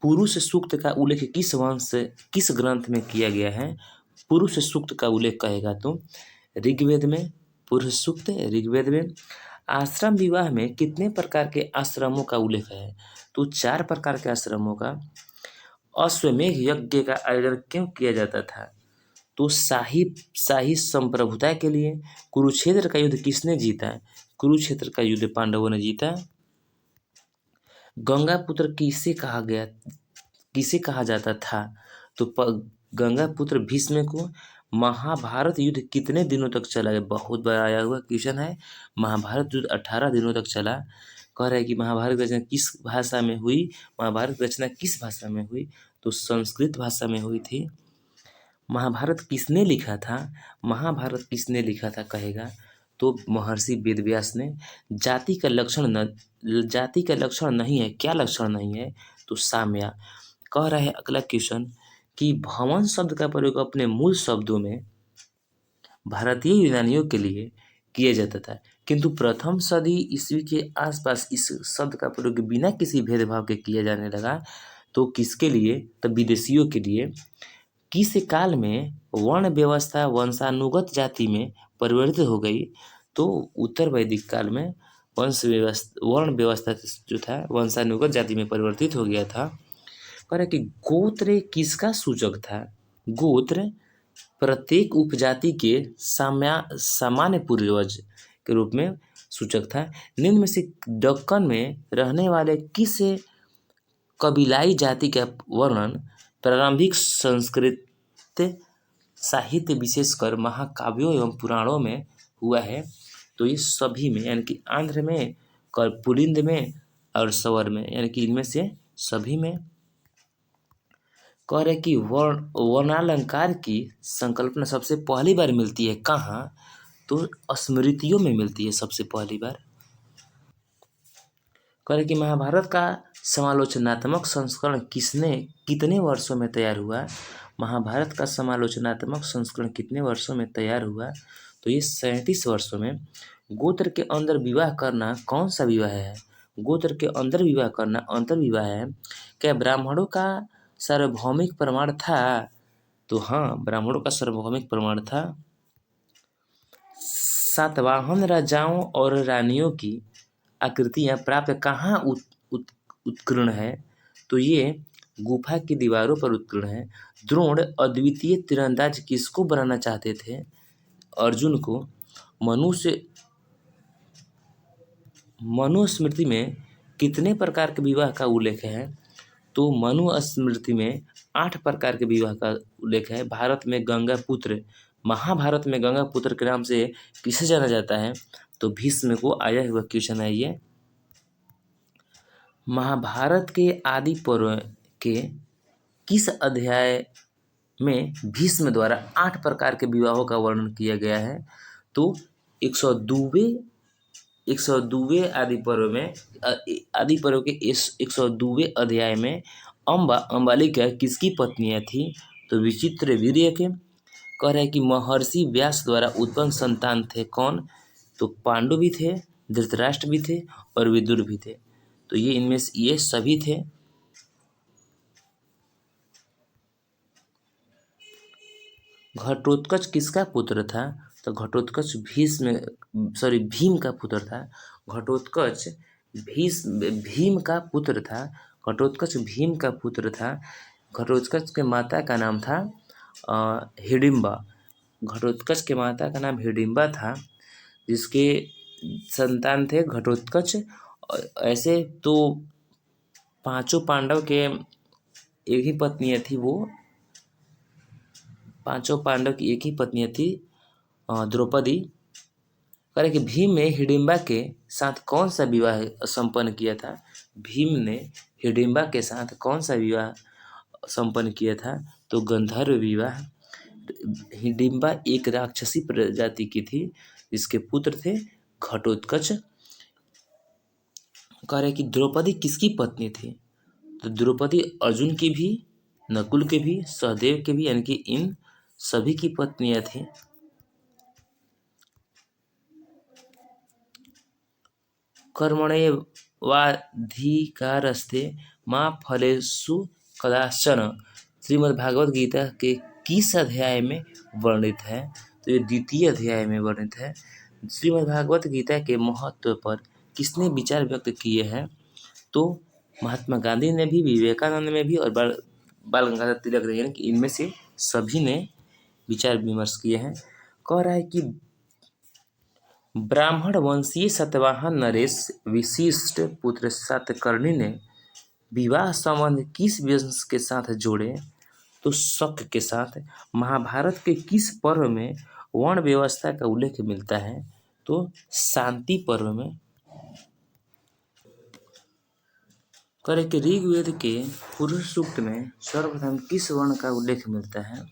पुरुष सूक्त का उल्लेख किस वंश से, किस ग्रंथ में किया गया है? पुरुष सूक्त का उल्लेख कहेगा तो ऋग्वेद में पुरुष सूक्त, ऋग्वेद में। आश्रम विवाह में कितने प्रकार के आश्रमों का उल्लेख है? तो 4 प्रकार के आश्रमों का। अश्वमेघ यज्ञ का आयोजन क्यों किया जाता था? तो शाही संप्रभुता के लिए। कुरुक्षेत्र का युद्ध किसने जीता? कुरुक्षेत्र का युद्ध पांडवों ने जीता। गंगा पुत्र किसे कहा जाता था? तो गंगा पुत्र भीष्म को। महाभारत युद्ध कितने दिनों तक चला? बहुत बार आया हुआ क्वेश्चन है। महाभारत युद्ध 18 दिनों तक चला। कह रहा है कि महाभारत की रचना किस भाषा में हुई? महाभारत की रचना किस भाषा में हुई? तो संस्कृत भाषा में हुई थी। महाभारत किसने लिखा था? महाभारत किसने लिखा था कहेगा तो महर्षि वेदव्यास ने। जाति का लक्षण नहीं है। क्या लक्षण नहीं है? तो साम्या। कह रहा है अगला क्वेश्चन कि भवन शब्द का प्रयोग अपने मूल शब्दों में भारतीय यूनानियों के लिए किया जाता था, किंतु प्रथम सदी ईस्वी के आसपास इस शब्द का प्रयोग बिना किसी भेदभाव के किया जाने लगा। तो किसके लिए? तो विदेशियों के लिए। किस काल में वर्ण व्यवस्था वंशानुगत जाति में परिवर्तित हो गई? तो उत्तर वैदिक काल में वर्ण व्यवस्था जो था वंशानुगत जाति में परिवर्तित हो गया था। कह रहा कि गोत्र किसका सूचक था? गोत्र प्रत्येक उपजाति के सामान्य पूर्वज के रूप में सूचक था। निम्न में से दक्कन में रहने वाले किस कबीलाई जाति का वर्णन प्रारंभिक संस्कृत साहित्य विशेषकर महाकाव्यों एवं पुराणों में हुआ है? तो ये सभी में, यानी कि आंध्र में, पुलिंद में और स्वर में, यानी कि इनमें से सभी में। कह रहे कि वर्णालंकार की संकल्पना सबसे पहली बार मिलती है कहाँ? तो स्मृतियों में मिलती है सबसे पहली बार। कह रहे कि महाभारत का समालोचनात्मक संस्करण कितने वर्षों में तैयार हुआ? महाभारत का समालोचनात्मक संस्करण कितने वर्षों में तैयार हुआ? तो ये 37 वर्षों में। गोत्र के अंदर विवाह करना कौन सा विवाह है? गोत्र के अंदर विवाह करना अंतर विवाह है। क्या ब्राह्मणों का सार्वभौमिक प्रमाण था? तो हाँ, ब्राह्मणों का सार्वभौमिक प्रमाण था। सातवाहन राजाओं और रानियों की आकृतियां प्राप्त कहाँ उत्कीर्ण है? तो ये गुफा की दीवारों पर उत्कीर्ण है। द्रोण अद्वितीय तीरंदाज किसको बनाना चाहते थे? अर्जुन को। मनुस्मृति में कितने प्रकार के विवाह का उल्लेख है? तो मनुस्मृति में 8 प्रकार के विवाह का उल्लेख है। महाभारत में गंगा पुत्र के नाम से किसे जाना जाता है? तो भीष्म को आया हुआ क्वेश्चन है ये। महाभारत के आदि पर्व के किस अध्याय में भीष्म द्वारा 8 प्रकार के विवाहों का वर्णन किया गया है? तो 102वें आदि पर्व के 102वें अध्याय में अंबालिका किसकी पत्नियां थी? तो विचित्र वीर्य के। कह रहे हैं कि महर्षि व्यास द्वारा उत्पन्न संतान थे कौन? तो पांडु भी थे, धृतराष्ट्र भी थे और विदुर भी थे। तो ये इनमें से ये सभी थे। घटोत्कच किसका पुत्र था? तो घटोत्कच भीम का पुत्र था। घटोत्कच भीम का पुत्र था। घटोत्कच भीम का पुत्र था। घटोत्कच के माता का नाम था हिडिंबा। घटोत्कच के माता का नाम हिडिंबा था, जिसके संतान थे घटोत्कच। ऐसे तो 5 पांडव के एक ही पत्नियां थी। वो 5 पांडव की एक ही पत्नियां थी, द्रौपदी। कह रहे कि भीम ने हिडिंबा के साथ कौन सा विवाह संपन्न किया था? भीम ने हिडिंबा के साथ कौन सा विवाह संपन्न किया था? तो गंधर्व विवाह। हिडिंबा एक राक्षसी प्रजाति की थी, जिसके पुत्र थे घटोत्कच। कह रहे कि द्रौपदी किसकी पत्नी थी? तो द्रौपदी अर्जुन की भी नकुल के भी, सहदेव के भी, यानी कि इन सभी की पत्नियां थी। कर्मण्येवाधिकारस्ते मा फलेषु कदाचन श्रीमद्भागवत गीता के किस अध्याय में वर्णित है? तो ये द्वितीय अध्याय में वर्णित है। श्रीमद्भागवत गीता के महत्व पर किसने विचार व्यक्त किए हैं? तो महात्मा गांधी ने भी, विवेकानंद ने भी और बाल गंगाधर तिलक ने, यानी कि इनमें से सभी ने विचार विमर्श किए हैं। कह रहा है कि ब्राह्मण वंशीय सतवाहन नरेश विशिष्ट पुत्र सातकर्णी ने विवाह संबंध किस वंश के साथ जोड़े? तो शक के साथ। महाभारत के किस पर्व में वर्ण व्यवस्था का उल्लेख मिलता है? तो शांति पर्व में। करे कि ऋग्वेद के पुरुष सूक्त में सर्वप्रथम किस वर्ण का उल्लेख मिलता है?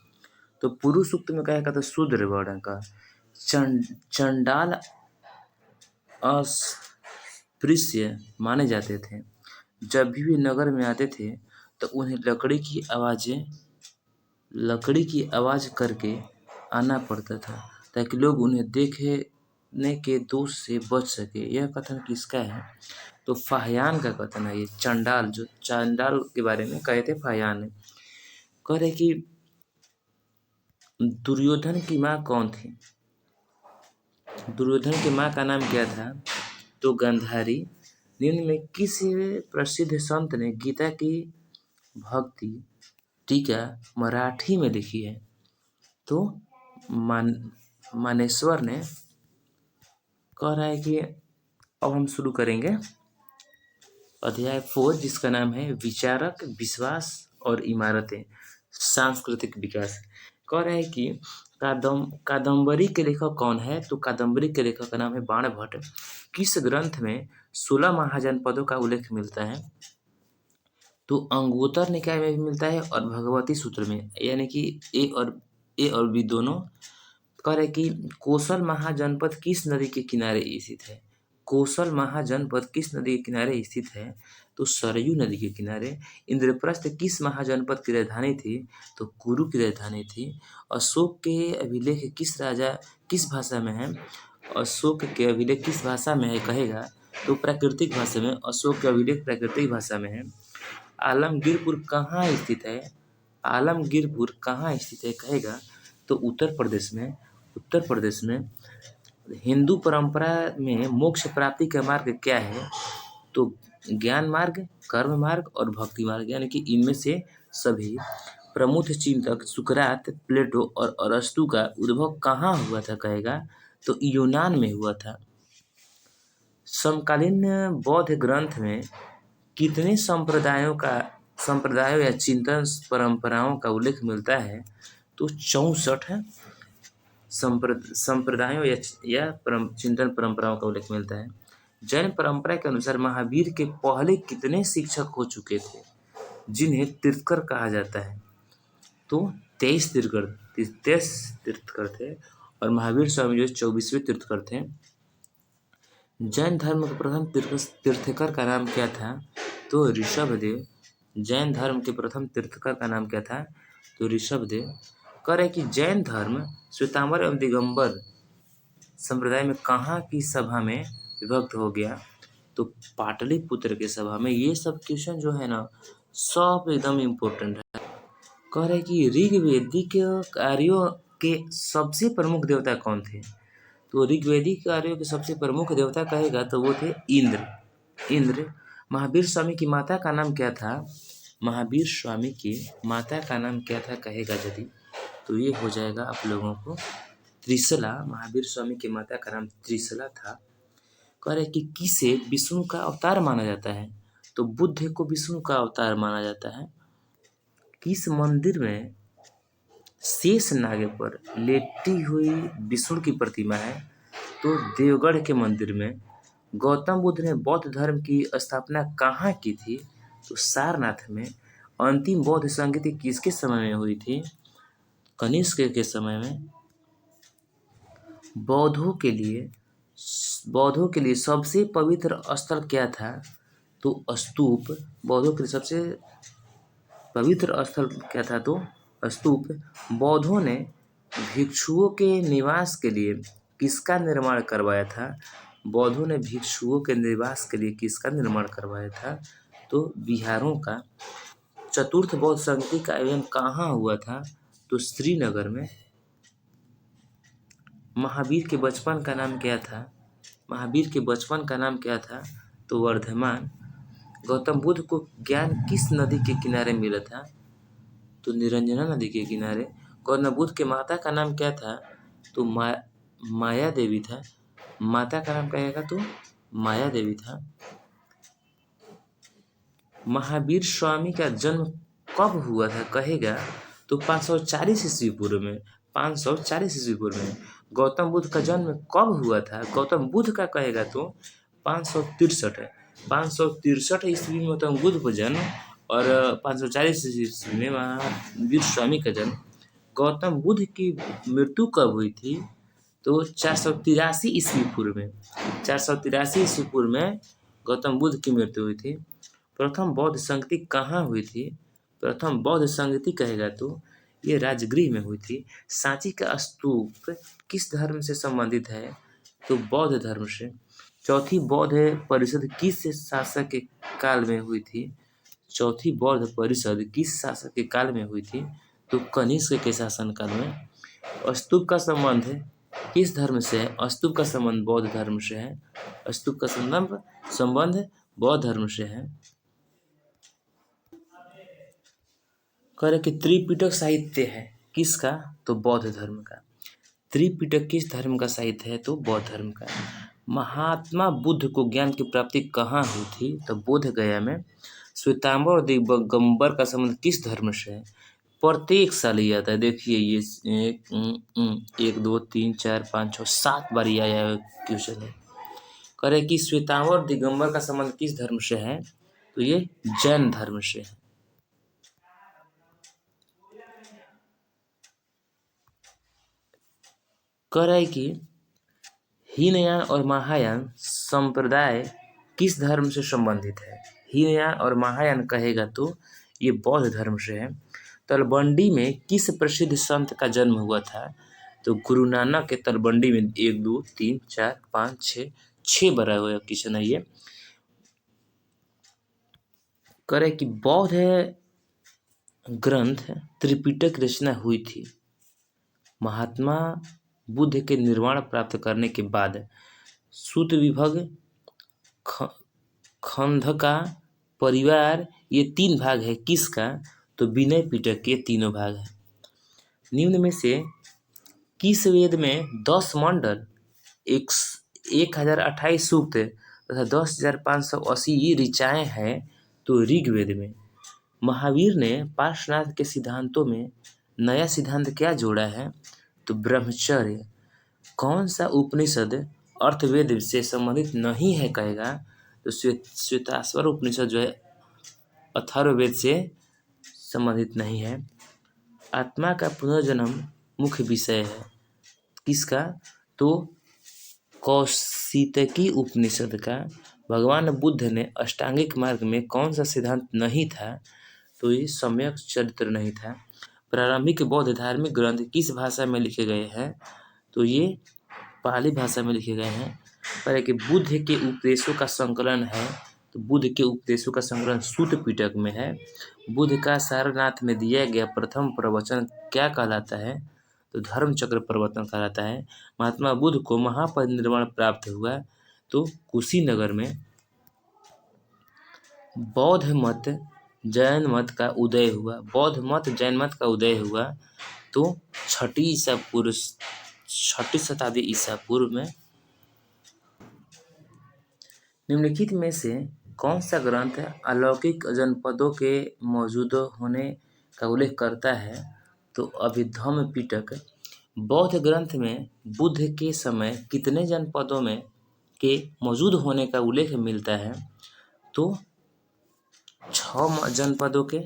तो पुरुष सूक्त में कहेगा तो शूद्र वर्ण का। चंडाल अस्पृश्य माने जाते थे। जब भी वे नगर में आते थे तो उन्हें लकड़ी की आवाज करके आना पड़ता था ताकि लोग उन्हें देखने के दोष से बच सके। यह कथन किसका है? तो फाहयान का कथन है। ये चंडाल, जो चंडाल के बारे में कहे थे, फाहयान ने। कह रहे कि दुर्योधन की माँ कौन थी? दुर्योधन की माँ का नाम क्या था? तो गांधारी। निम्न में किस प्रसिद्ध संत ने गीता की भक्ति टीका मराठी में लिखी है? तो मानेश्वर ने। कह रहा है कि अब हम शुरू करेंगे अध्याय 4, जिसका नाम है विचारक, विश्वास और इमारतें, सांस्कृतिक विकास। कह रहा है कि कादम्बरी के लेखक कौन है? तो कादम्बरी के लेखक का नाम है बाणभट्ट। किस ग्रंथ में 16 महाजनपदों का उल्लेख मिलता है? तो अंगुत्तर निकाय में भी मिलता है और भगवती सूत्र में, यानी कि ए और बी दोनों। कह रहे कि कोसल महाजनपद किस नदी के किनारे स्थित है? कोसल महाजनपद किस नदी के किनारे स्थित है? तो सरयू नदी के किनारे। इंद्रप्रस्थ किस महाजनपद की राजधानी थी? तो कुरु की राजधानी थी। अशोक के अभिलेख किस भाषा में है? अशोक के अभिलेख किस भाषा में है कहेगा? तो प्राकृतिक भाषा में। अशोक के अभिलेख प्राकृतिक भाषा में है। आलमगीरपुर कहाँ स्थित है? आलमगीरपुर कहाँ स्थित है कहेगा? तो उत्तर प्रदेश में। उत्तर प्रदेश में। हिंदू परंपरा में मोक्ष प्राप्ति का मार्ग क्या है? तो ज्ञान मार्ग, कर्म मार्ग और भक्ति मार्ग, यानी कि इनमें से सभी प्रमुख चिंतक सुकरात, प्लेटो और अरस्तु का उद्भव कहाँ हुआ था कहेगा? तो यूनान में हुआ था। समकालीन बौद्ध ग्रंथ में कितने संप्रदायों या चिंतन परंपराओं का उल्लेख मिलता है? तो 64 संप्रदायों या चिंतन परंपराओं का उल्लेख मिलता है। जैन परंपरा के अनुसार महावीर के पहले कितने शिक्षक हो चुके थे जिन्हें तीर्थकर कहा जाता है? तो 23 तीर्थकर थे और महावीर स्वामी जो 24वें तीर्थकर थे। जैन धर्म के प्रथम तीर्थकर का नाम क्या था? तो ऋषभदेव। जैन धर्म के प्रथम तीर्थकर का नाम क्या था? तो ऋषभदेव। कह रहे कि जैन धर्म श्वेतांबर एवं दिगंबर संप्रदाय में कहाँ की सभा में विभक्त हो गया? तो पाटलिपुत्र के सभा में। ये सब क्वेश्चन जो है ना, सब एकदम इम्पोर्टेंट है। कह रहे कि ऋग्वेदिक कार्यों के सबसे प्रमुख देवता कौन थे? तो ऋग्वेदिक कार्यों के सबसे प्रमुख देवता कहेगा तो वो थे इंद्र। महावीर स्वामी की माता का नाम क्या था? महावीर स्वामी की माता का नाम क्या था कहेगा यदि, तो ये हो जाएगा आप लोगों को त्रिशला। महावीर स्वामी की माता का नाम त्रिशला था। कह रहे कि किसे विष्णु का अवतार माना जाता है? तो बुद्ध को विष्णु का अवतार माना जाता है। किस मंदिर में शेष नाग पर लेटी हुई विष्णु की प्रतिमा है? तो देवगढ़ के मंदिर में। गौतम बुद्ध ने बौद्ध धर्म की स्थापना कहाँ की थी? तो सारनाथ में। अंतिम बौद्ध संगति किसके समय में हुई थी? कनिष्क के समय में। बौद्धों के लिए सबसे पवित्र स्थल क्या था? तो स्तूप। बौद्धों के लिए सबसे पवित्र स्थल क्या था तो स्तूप। बौद्धों ने भिक्षुओं के निवास के लिए किसका निर्माण करवाया था? बौद्धों ने भिक्षुओं के निवास के लिए किसका निर्माण करवाया था? तो विहारों का। चतुर्थ बौद्ध संगति का आयोजन कहाँ हुआ था? तो श्रीनगर में। महावीर के बचपन का नाम क्या था? महावीर के बचपन का नाम क्या था? तो वर्धमान। गौतम बुद्ध को ज्ञान किस नदी के किनारे मिला था? तो निरंजना नदी के किनारे। गौतम बुद्ध के माता का नाम क्या था? तो माया देवी था। माता का नाम कहेगा तो माया देवी था। महावीर स्वामी का जन्म कब हुआ था कहेगा? तो 540 ईस्वी पूर्व में। 540 ईस्वी पूर्व में। गौतम बुद्ध का जन्म कब हुआ था? गौतम बुद्ध का कहेगा तो 563 है। 563 ईस्वी में गौतम बुद्ध का जन्म और 540 ईस्वी में महावीर स्वामी का जन्म। गौतम बुद्ध की मृत्यु कब हुई थी? तो 483 ईस्वी पूर्व में। 483 ईस्वी पूर्व में गौतम बुद्ध की मृत्यु हुई थी। प्रथम बौद्ध संगति कहाँ हुई थी? प्रथम बौद्ध संगति कहेगा तो ये राजगृह में हुई थी। सांची का स्तूप किस धर्म से संबंधित है? तो बौद्ध धर्म से। चौथी बौद्ध परिषद किस शासक के काल में हुई थी? चौथी बौद्ध परिषद किस शासक के काल में हुई थी? तो कनिष्क के शासन काल में। स्तूप का संबंध किस धर्म से है? स्तूप का संबंध बौद्ध धर्म से है। स्तूप का संबंध बौद्ध धर्म से है। कह रहे कि त्रिपिटक साहित्य है किसका? तो बौद्ध धर्म का। त्रिपिटक किस धर्म का साहित्य है? तो बौद्ध धर्म का। महात्मा बुद्ध को ज्ञान की प्राप्ति कहाँ हुई थी? तो बोध गया में। श्वेतांबर और दिगंबर का संबंध किस धर्म से है? प्रत्येक साल ही आता है। देखिए ये 1 2 3 4 5 6 7 बार ये आया क्वेश्चन है। कह रहे कि श्वेतांबर और दिगंबर का संबंध किस धर्म से है? तो ये जैन धर्म से है। कह रहा है कि हीनयान और महायान संप्रदाय किस धर्म से संबंधित है? हीनयान और महायान कहेगा तो ये बौद्ध धर्म से है। तलवंडी में किस प्रसिद्ध संत का जन्म हुआ था? तो गुरु नानक के तलवंडी में 1 2 3 4 5 6 बड़ा हुआ क्वेश्चन है ये। करे कि बौद्ध ग्रंथ त्रिपिटक की रचना हुई थी महात्मा बुद्ध के निर्वाण प्राप्त करने के बाद। सूत विभग, खंधका, परिवार, ये 3 भाग है किसका? तो विनय पिटक के 3 भाग है। निम्न में से किस वेद में 10 मंडल, 1028 सूक्त तथा 10,580 ऋचाएँ हैं? तो ऋग्वेद में। महावीर ने पार्श्वनाथ के सिद्धांतों में नया सिद्धांत क्या जोड़ा है? तो ब्रह्मचर्य। कौन सा उपनिषद अर्थवेद से संबंधित नहीं है कहेगा? तो श्वेताश्वर उपनिषद जो है अथर्ववेद से संबंधित नहीं है। आत्मा का पुनर्जन्म मुख्य विषय है किसका? तो कौशितकी उपनिषद का। भगवान बुद्ध ने अष्टांगिक मार्ग में कौन सा सिद्धांत नहीं था? तो ये सम्यक चरित्र नहीं था। प्रारंभिक बौद्ध धार्मिक ग्रंथ किस भाषा में लिखे गए हैं? तो ये पाली भाषा में लिखे गए हैं। पर कि बुद्ध के उपदेशों का संकलन है तो बुद्ध के उपदेशों का संकलन सूत पिटक में है। बुद्ध का सारनाथ में दिया गया प्रथम प्रवचन क्या कहलाता है? तो धर्म चक्र प्रवर्तन कहलाता है। महात्मा बुद्ध को महापरिनिर्वाण प्राप्त हुआ तो कुशीनगर में। बौद्ध मत जैन मत का उदय हुआ। बौद्ध मत जैन मत का उदय हुआ तो 6ठी शताब्दी ईसा पूर्व में। निम्नलिखित में से कौन सा ग्रंथ अलौकिक जनपदों के मौजूद होने का उल्लेख करता है? तो अभिधम्म पिटक। बौद्ध ग्रंथ में बुद्ध के समय कितने जनपदों में के मौजूद होने का उल्लेख मिलता है? तो 6 जनपदों के।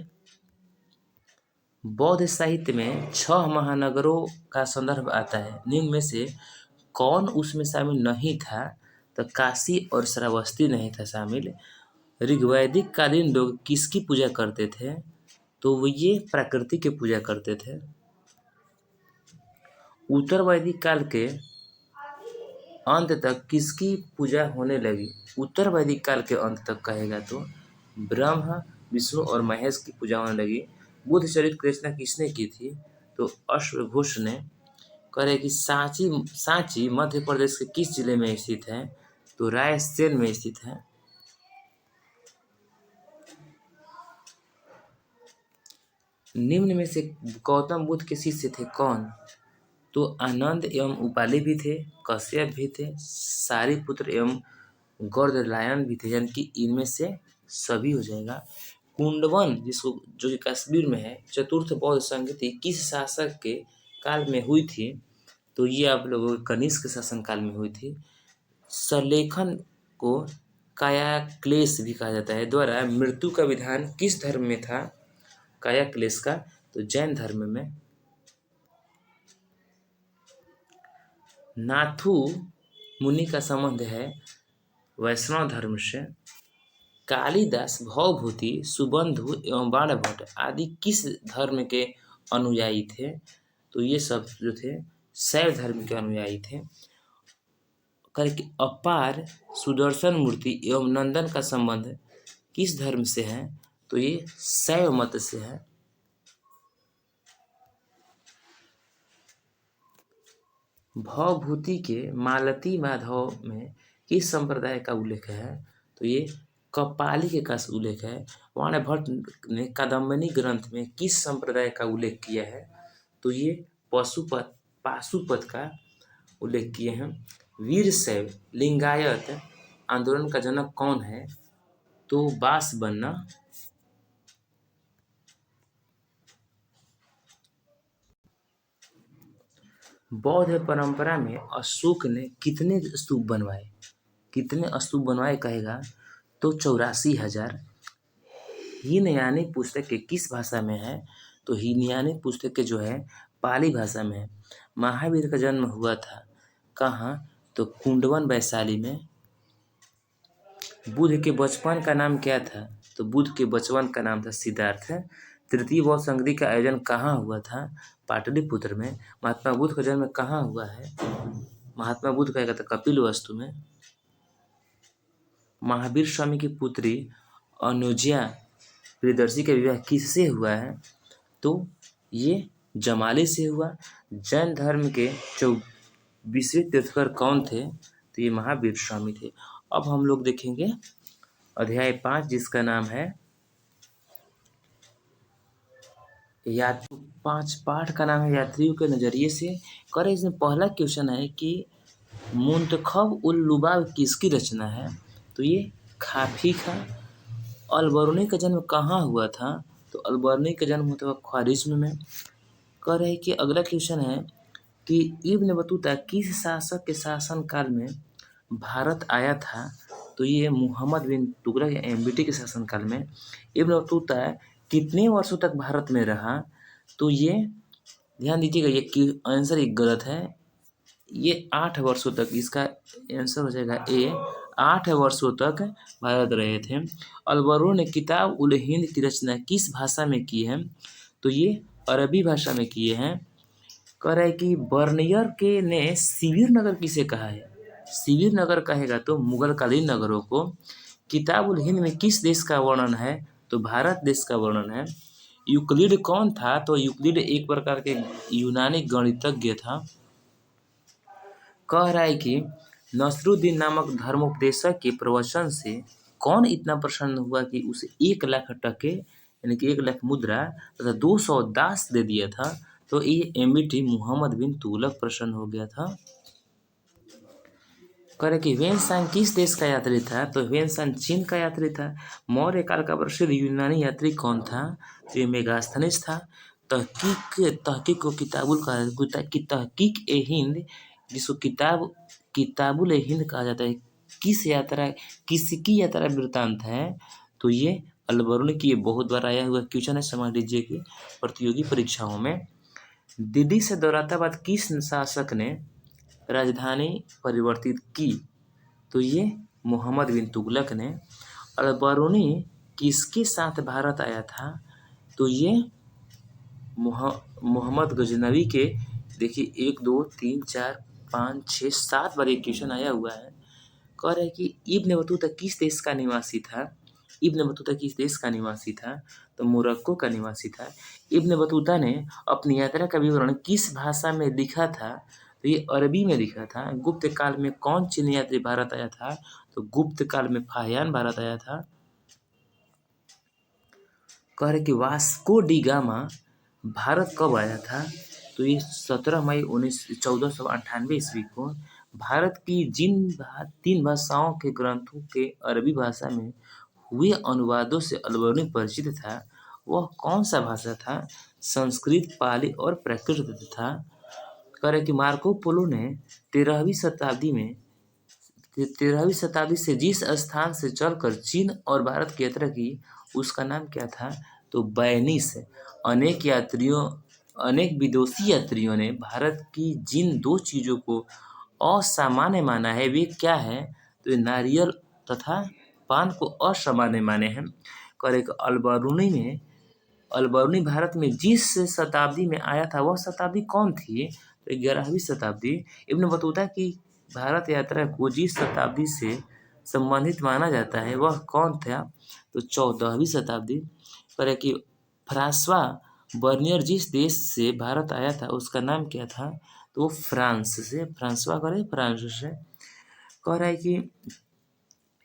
बौद्ध साहित्य में 6 महानगरों का संदर्भ आता है। निम्न में से कौन उसमें शामिल नहीं था? तो काशी और श्रावस्ती नहीं था शामिल। ऋग्वैदिक कालीन लोग किसकी पूजा करते थे? तो वो ये प्रकृति की पूजा करते थे। उत्तर वैदिक काल के अंत तक किसकी पूजा होने लगी? उत्तर वैदिक काल के अंत तक कहेगा तो ब्रह्मा, विष्णु और महेश की पूजा होने लगी। बुद्ध चरित्र की रचना किसने की थी? तो अश्वघोष ने। करे कि सांची मध्य प्रदेश के किस जिले में स्थित है? तो रायसेन में स्थित है। निम्न में से गौतम बुद्ध के शिष्य थे कौन? तो आनंद एवं उपाली भी थे, कश्यप भी थे, सारिपुत्र एवं गौरलायन भी थे, यानी कि इनमें से सभी हो जाएगा। कुंडवन जिसको जो कि कश्मीर में है, चतुर्थ बौद्ध संगति किस शासक के काल में हुई थी? तो ये आप लोगों के कनिष्क शासन काल में हुई थी। सलेखन को कायाक्लेश भी कहा जाता है द्वारा मृत्यु का विधान किस धर्म में था? कायाक्लेश का तो जैन धर्म में। नाथु मुनि का संबंध है वैष्णव धर्म से। कालिदास, भवभूति, सुबंधु एवं बाणभट्ट आदि किस धर्म के अनुयायी थे? तो ये सब जो थे शैव धर्म के अनुयायी थे। करके अपार, सुदर्शन मूर्ति एवं नंदन का संबंध किस धर्म से है? तो ये शैव मत से है। भवभूति के मालती माधव में किस संप्रदाय का उल्लेख है? तो ये कपाली का उल्लेख है। बाणभट्ट ने कादम्बनी ग्रंथ में किस संप्रदाय का उल्लेख किया है? तो ये पाशुपत का उल्लेख किए हैं। वीरशैव लिंगायत आंदोलन का जनक कौन है? तो बासबन्ना। बौद्ध परंपरा में अशोक ने कितने स्तूप बनवाए? कितने स्तूप बनवाए कहेगा तो 84,000। हीनयानी पुस्तक के किस भाषा में है? तो हीनयानी पुस्तक के जो है पाली भाषा में है। महावीर का जन्म हुआ था कहाँ? तो कुंडवन वैशाली में। बुद्ध के बचपन का नाम क्या था? तो बुद्ध के बचपन का नाम था सिद्धार्थ। तृतीय बौद्ध संगति का आयोजन कहाँ हुआ था? पाटलिपुत्र में। महात्मा बुद्ध का जन्म कहाँ हुआ है? महात्मा बुद्ध कहेगा तो कपिलवस्तु में। महावीर स्वामी की पुत्री अनुज्ञा प्रियदर्शी का विवाह किससे हुआ है? तो ये जमाली से हुआ। जैन धर्म के 24वें तीर्थंकर कौन थे? तो ये महावीर स्वामी थे। अब हम लोग देखेंगे अध्याय 5 जिसका नाम है यात्री। 5 पाठ का नाम है यात्रियों के नजरिए से। करें इसमें पहला क्वेश्चन है कि मुंतखब उल लुबाब किसकी रचना है? तो ये खाफी का। अलबरूनी का जन्म कहाँ हुआ था? तो अलबरूनी का जन्म हुआ था ख्वारिज्म में। कह रहे कि अगला क्वेश्चन है कि इब्न बतूता किस शासक के शासन काल में भारत आया था? तो ये मुहम्मद बिन तुगलक या एमबीटी के शासन काल में। इब्न बतूता कितने वर्षों तक भारत में रहा? तो ये ध्यान दीजिएगा, ये आंसर एक गलत है। ये 8 वर्षों तक, इसका आंसर हो जाएगा ए। 8 वर्षों तक भारत रहे थे। अलबरूनी ने किताब उल हिंद की रचना किस भाषा में की है? तो ये अरबी भाषा में किए हैं। कह रहा है कि बर्नियर के ने शिविर नगर किसे कहा है? शिविर नगर कहेगा तो मुगल कालीन नगरों को। किताब उल हिंद में किस देश का वर्णन है? तो भारत देश का वर्णन है। यूक्लिड कौन था? तो यूक्लिड एक प्रकार के यूनानी गणितज्ञ था। कह रहा है कि नसरुद्दीन नामक धर्मोपदेशक के प्रवचन से कौन इतना प्रसन्न हुआ कि उसे 1 लाख टके यानी कि 1 लाख मुद्रा तथा 200 दास दे दिया था? तो ये एमबीटी मुहम्मद बिन तुगलक प्रसन्न हो गया था। कह रहे कि ह्वेनसांग किस देश का यात्री था? तो ह्वेनसांग चीन का यात्री था। मौर्य काल का प्रसिद्ध यूनानी यात्री कौन था? तो ये मेगास्थनीज था। तहकीक को तहकीक ए हिंद जिसको किताबुल हिंद कहा जाता है किसकी यात्रा वृत्तांत है? तो ये अलबरूनी की। ये बहुत बार आया हुआ क्वेश्चन है, समझ लीजिए कि प्रतियोगी परीक्षाओं में। दिल्ली से दौलताबाद किस शासक ने राजधानी परिवर्तित की? तो ये मुहम्मद बिन तुगलक ने। अलबरूनी किसके साथ भारत आया था? तो ये मोहम्मद गजनवी के देखिए 1 2 3 4 5 6 7 बार ये क्वेश्चन आया हुआ है। कह रहे हैं कि इब्न बतूता किस देश का निवासी था? इब्न बतूता किस देश का निवासी था? तो मोरक्को का निवासी था। इब्न बतूता ने अपनी यात्रा का विवरण किस भाषा में लिखा था? तो ये अरबी में लिखा था। गुप्त काल में कौन चीन यात्री भारत आया था? तो गुप्त काल में फाहियान भारत आया था। कह रहे कि वास्को डी गामा भारत कब आया था? तो ये 17 मई 1498 ईस्वी को भारत की जिन 3 भाषाओं के ग्रंथों के अरबी भाषा में हुए अनुवादों से अल्बर्नी परिचित था, वह कौन सा भाषा था? संस्कृत, पाली और प्राकृत था। कह रहे कि मार्को पोलो ने 13वीं शताब्दी से जिस स्थान से चलकर चीन और भारत की यात्रा की, उसका नाम क्या था? तो बैनिस। अनेक विदेशी यात्रियों ने भारत की जिन 2 चीज़ों को असामान्य माना है, वे क्या है? तो ये नारियल तथा पान को असामान्य माने हैं। कह रहे कि अल्बर्नी भारत में जिस शताब्दी में आया था, वह शताब्दी कौन थी? तो 11वीं शताब्दी। इब्न बतूता की भारत यात्रा को जिस शताब्दी से संबंधित माना जाता है, वह कौन था? तो 14वीं शताब्दी। कह कि फ्रांसवा बर्नियर जिस देश से भारत आया था, उसका नाम क्या था? तो फ्रांस से। फ्रांसवा फ्रांस से। कह रहा है कि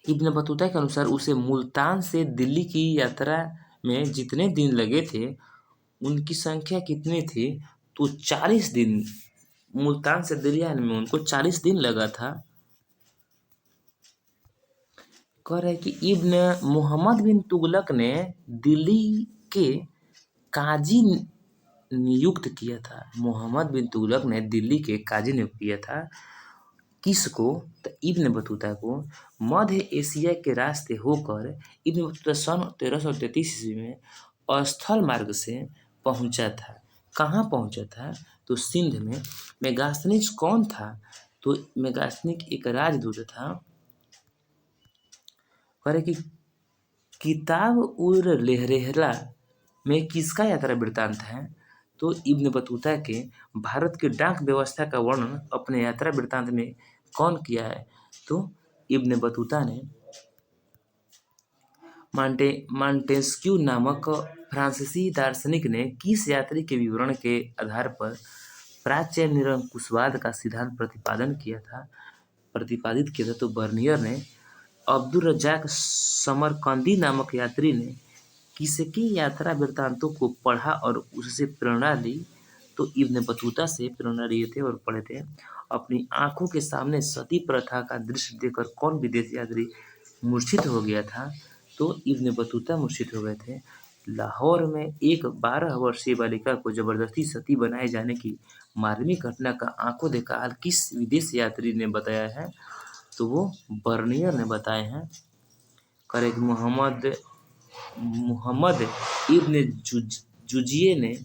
इब्न बतूता के अनुसार उसे मुल्तान से दिल्ली की यात्रा में जितने दिन लगे थे, उनकी संख्या कितनी थी? तो 40 दिन। मुल्तान से दिल्ली आने में उनको 40 दिन लगा था। कह रहे कि इब्न मोहम्मद बिन तुगलक ने दिल्ली के काजी नियुक्त किया था। मोहम्मद बिन तुगलक ने दिल्ली के काजी नियुक्त किया था। किसको? तो इब्न बतूता को। मध्य एशिया के रास्ते होकर इब्न बतूता सन 1333 ईस्वी में स्थल मार्ग से पहुंचा था। कहाँ पहुंचा था? तो सिंध में। मेगास्थनीज कौन था? तो मेगास्थनीज एक राजदूत था। कह कि किताब उर लेहरेहला में किसका यात्रा वृत्तांत है? तो इब्न बतूता के भारत की डाक व्यवस्था का वर्णन अपने यात्रा वृत्तांत में कौन किया है? तो इब्न बतूता ने। मॉन्टेस्क्यू नामक फ्रांसीसी दार्शनिक ने किस यात्री के विवरण के आधार पर प्राच्य निरंकुशवाद का सिद्धांत प्रतिपादित किया था? तो बर्नियर ने। अब्दुल रज्जाक समरकंदी नामक यात्री ने किसकी यात्रा वृत्तांतों को पढ़ा और उससे प्रेरणा ली? तो इब्न बतूता से प्रेरणा लिए थे और पढ़े थे। अपनी आंखों के सामने सती प्रथा का दृश्य देखकर कौन विदेशी यात्री मूर्छित हो गया था? तो इब्न बतूता मूर्छित हो गए थे। लाहौर में एक 12 वर्षीय बालिका को जबरदस्ती सती बनाए जाने की मार्मिक घटना का आंखों देखा हाल किस विदेशी यात्री ने बताया है? तो वो बर्नियर ने बताए हैं। करेक्ट। मोहम्मद इब्न जुजिये ने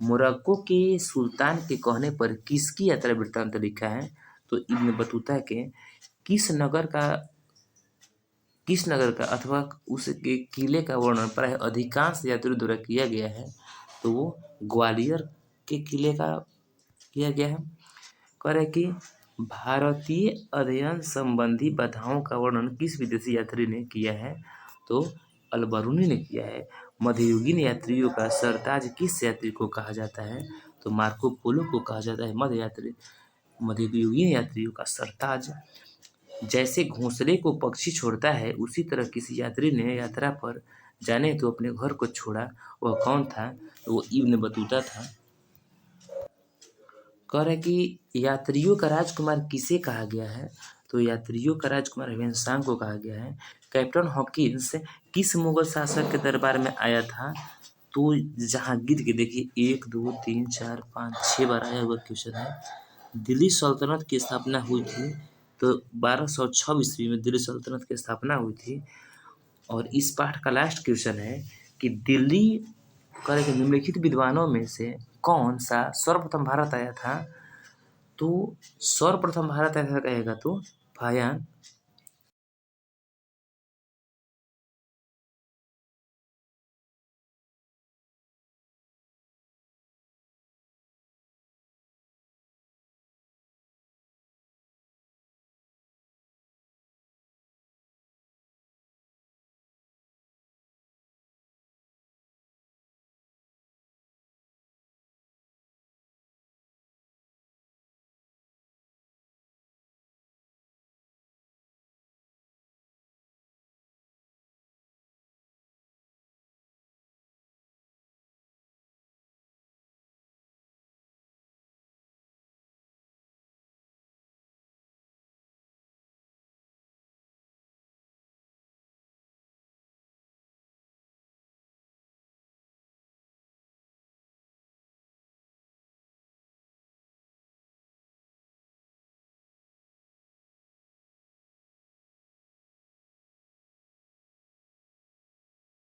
मोरक्को के सुल्तान के कहने पर किसकी यात्रा वृत्तांत लिखा है? तो इब्न बतूता के। किस नगर का अथवा उसके किले का वर्णन प्राय अधिकांश यात्रियों द्वारा किया गया है? तो वो ग्वालियर के किले का किया गया है। कह रहे कि भारतीय अध्ययन संबंधी बाधाओं का वर्णन किस विदेशी यात्री ने किया है? तो अल्बरूनी ने किया है। मध्ययुगीन यात्रियों का सरताज किस यात्री को कहा जाता है? तो मार्को पोलो को कहा जाता है मध्ययुगीन यात्रियों का सरताज। जैसे घोंसले को पक्षी छोड़ता है, उसी तरह किसी यात्री ने यात्रा पर जाने तो अपने घर को छोड़ा। वह कौन था? तो वो इब्न बतूता था। कह रहे कि यात्रियों का राजकुमार किसे कहा गया है? तो यात्रियों का राजकुमार ह्वेनसांग को कहा गया है। कैप्टन हॉकिंस किस मुगल शासक के दरबार में आया था? तो जहांगीर के। देखिए 1 2 3 4 5 6 बार आया हुआ क्वेश्चन है। दिल्ली सल्तनत की स्थापना हुई थी, तो 1206 ईस्वी में दिल्ली सल्तनत की स्थापना हुई थी। और इस पाठ का लास्ट क्वेश्चन है कि दिल्ली के निम्नलिखित विद्वानों में से कौन सा सर्वप्रथम भारत आया था? तो सर्वप्रथम भारत आया था कहेगा तो फाहियान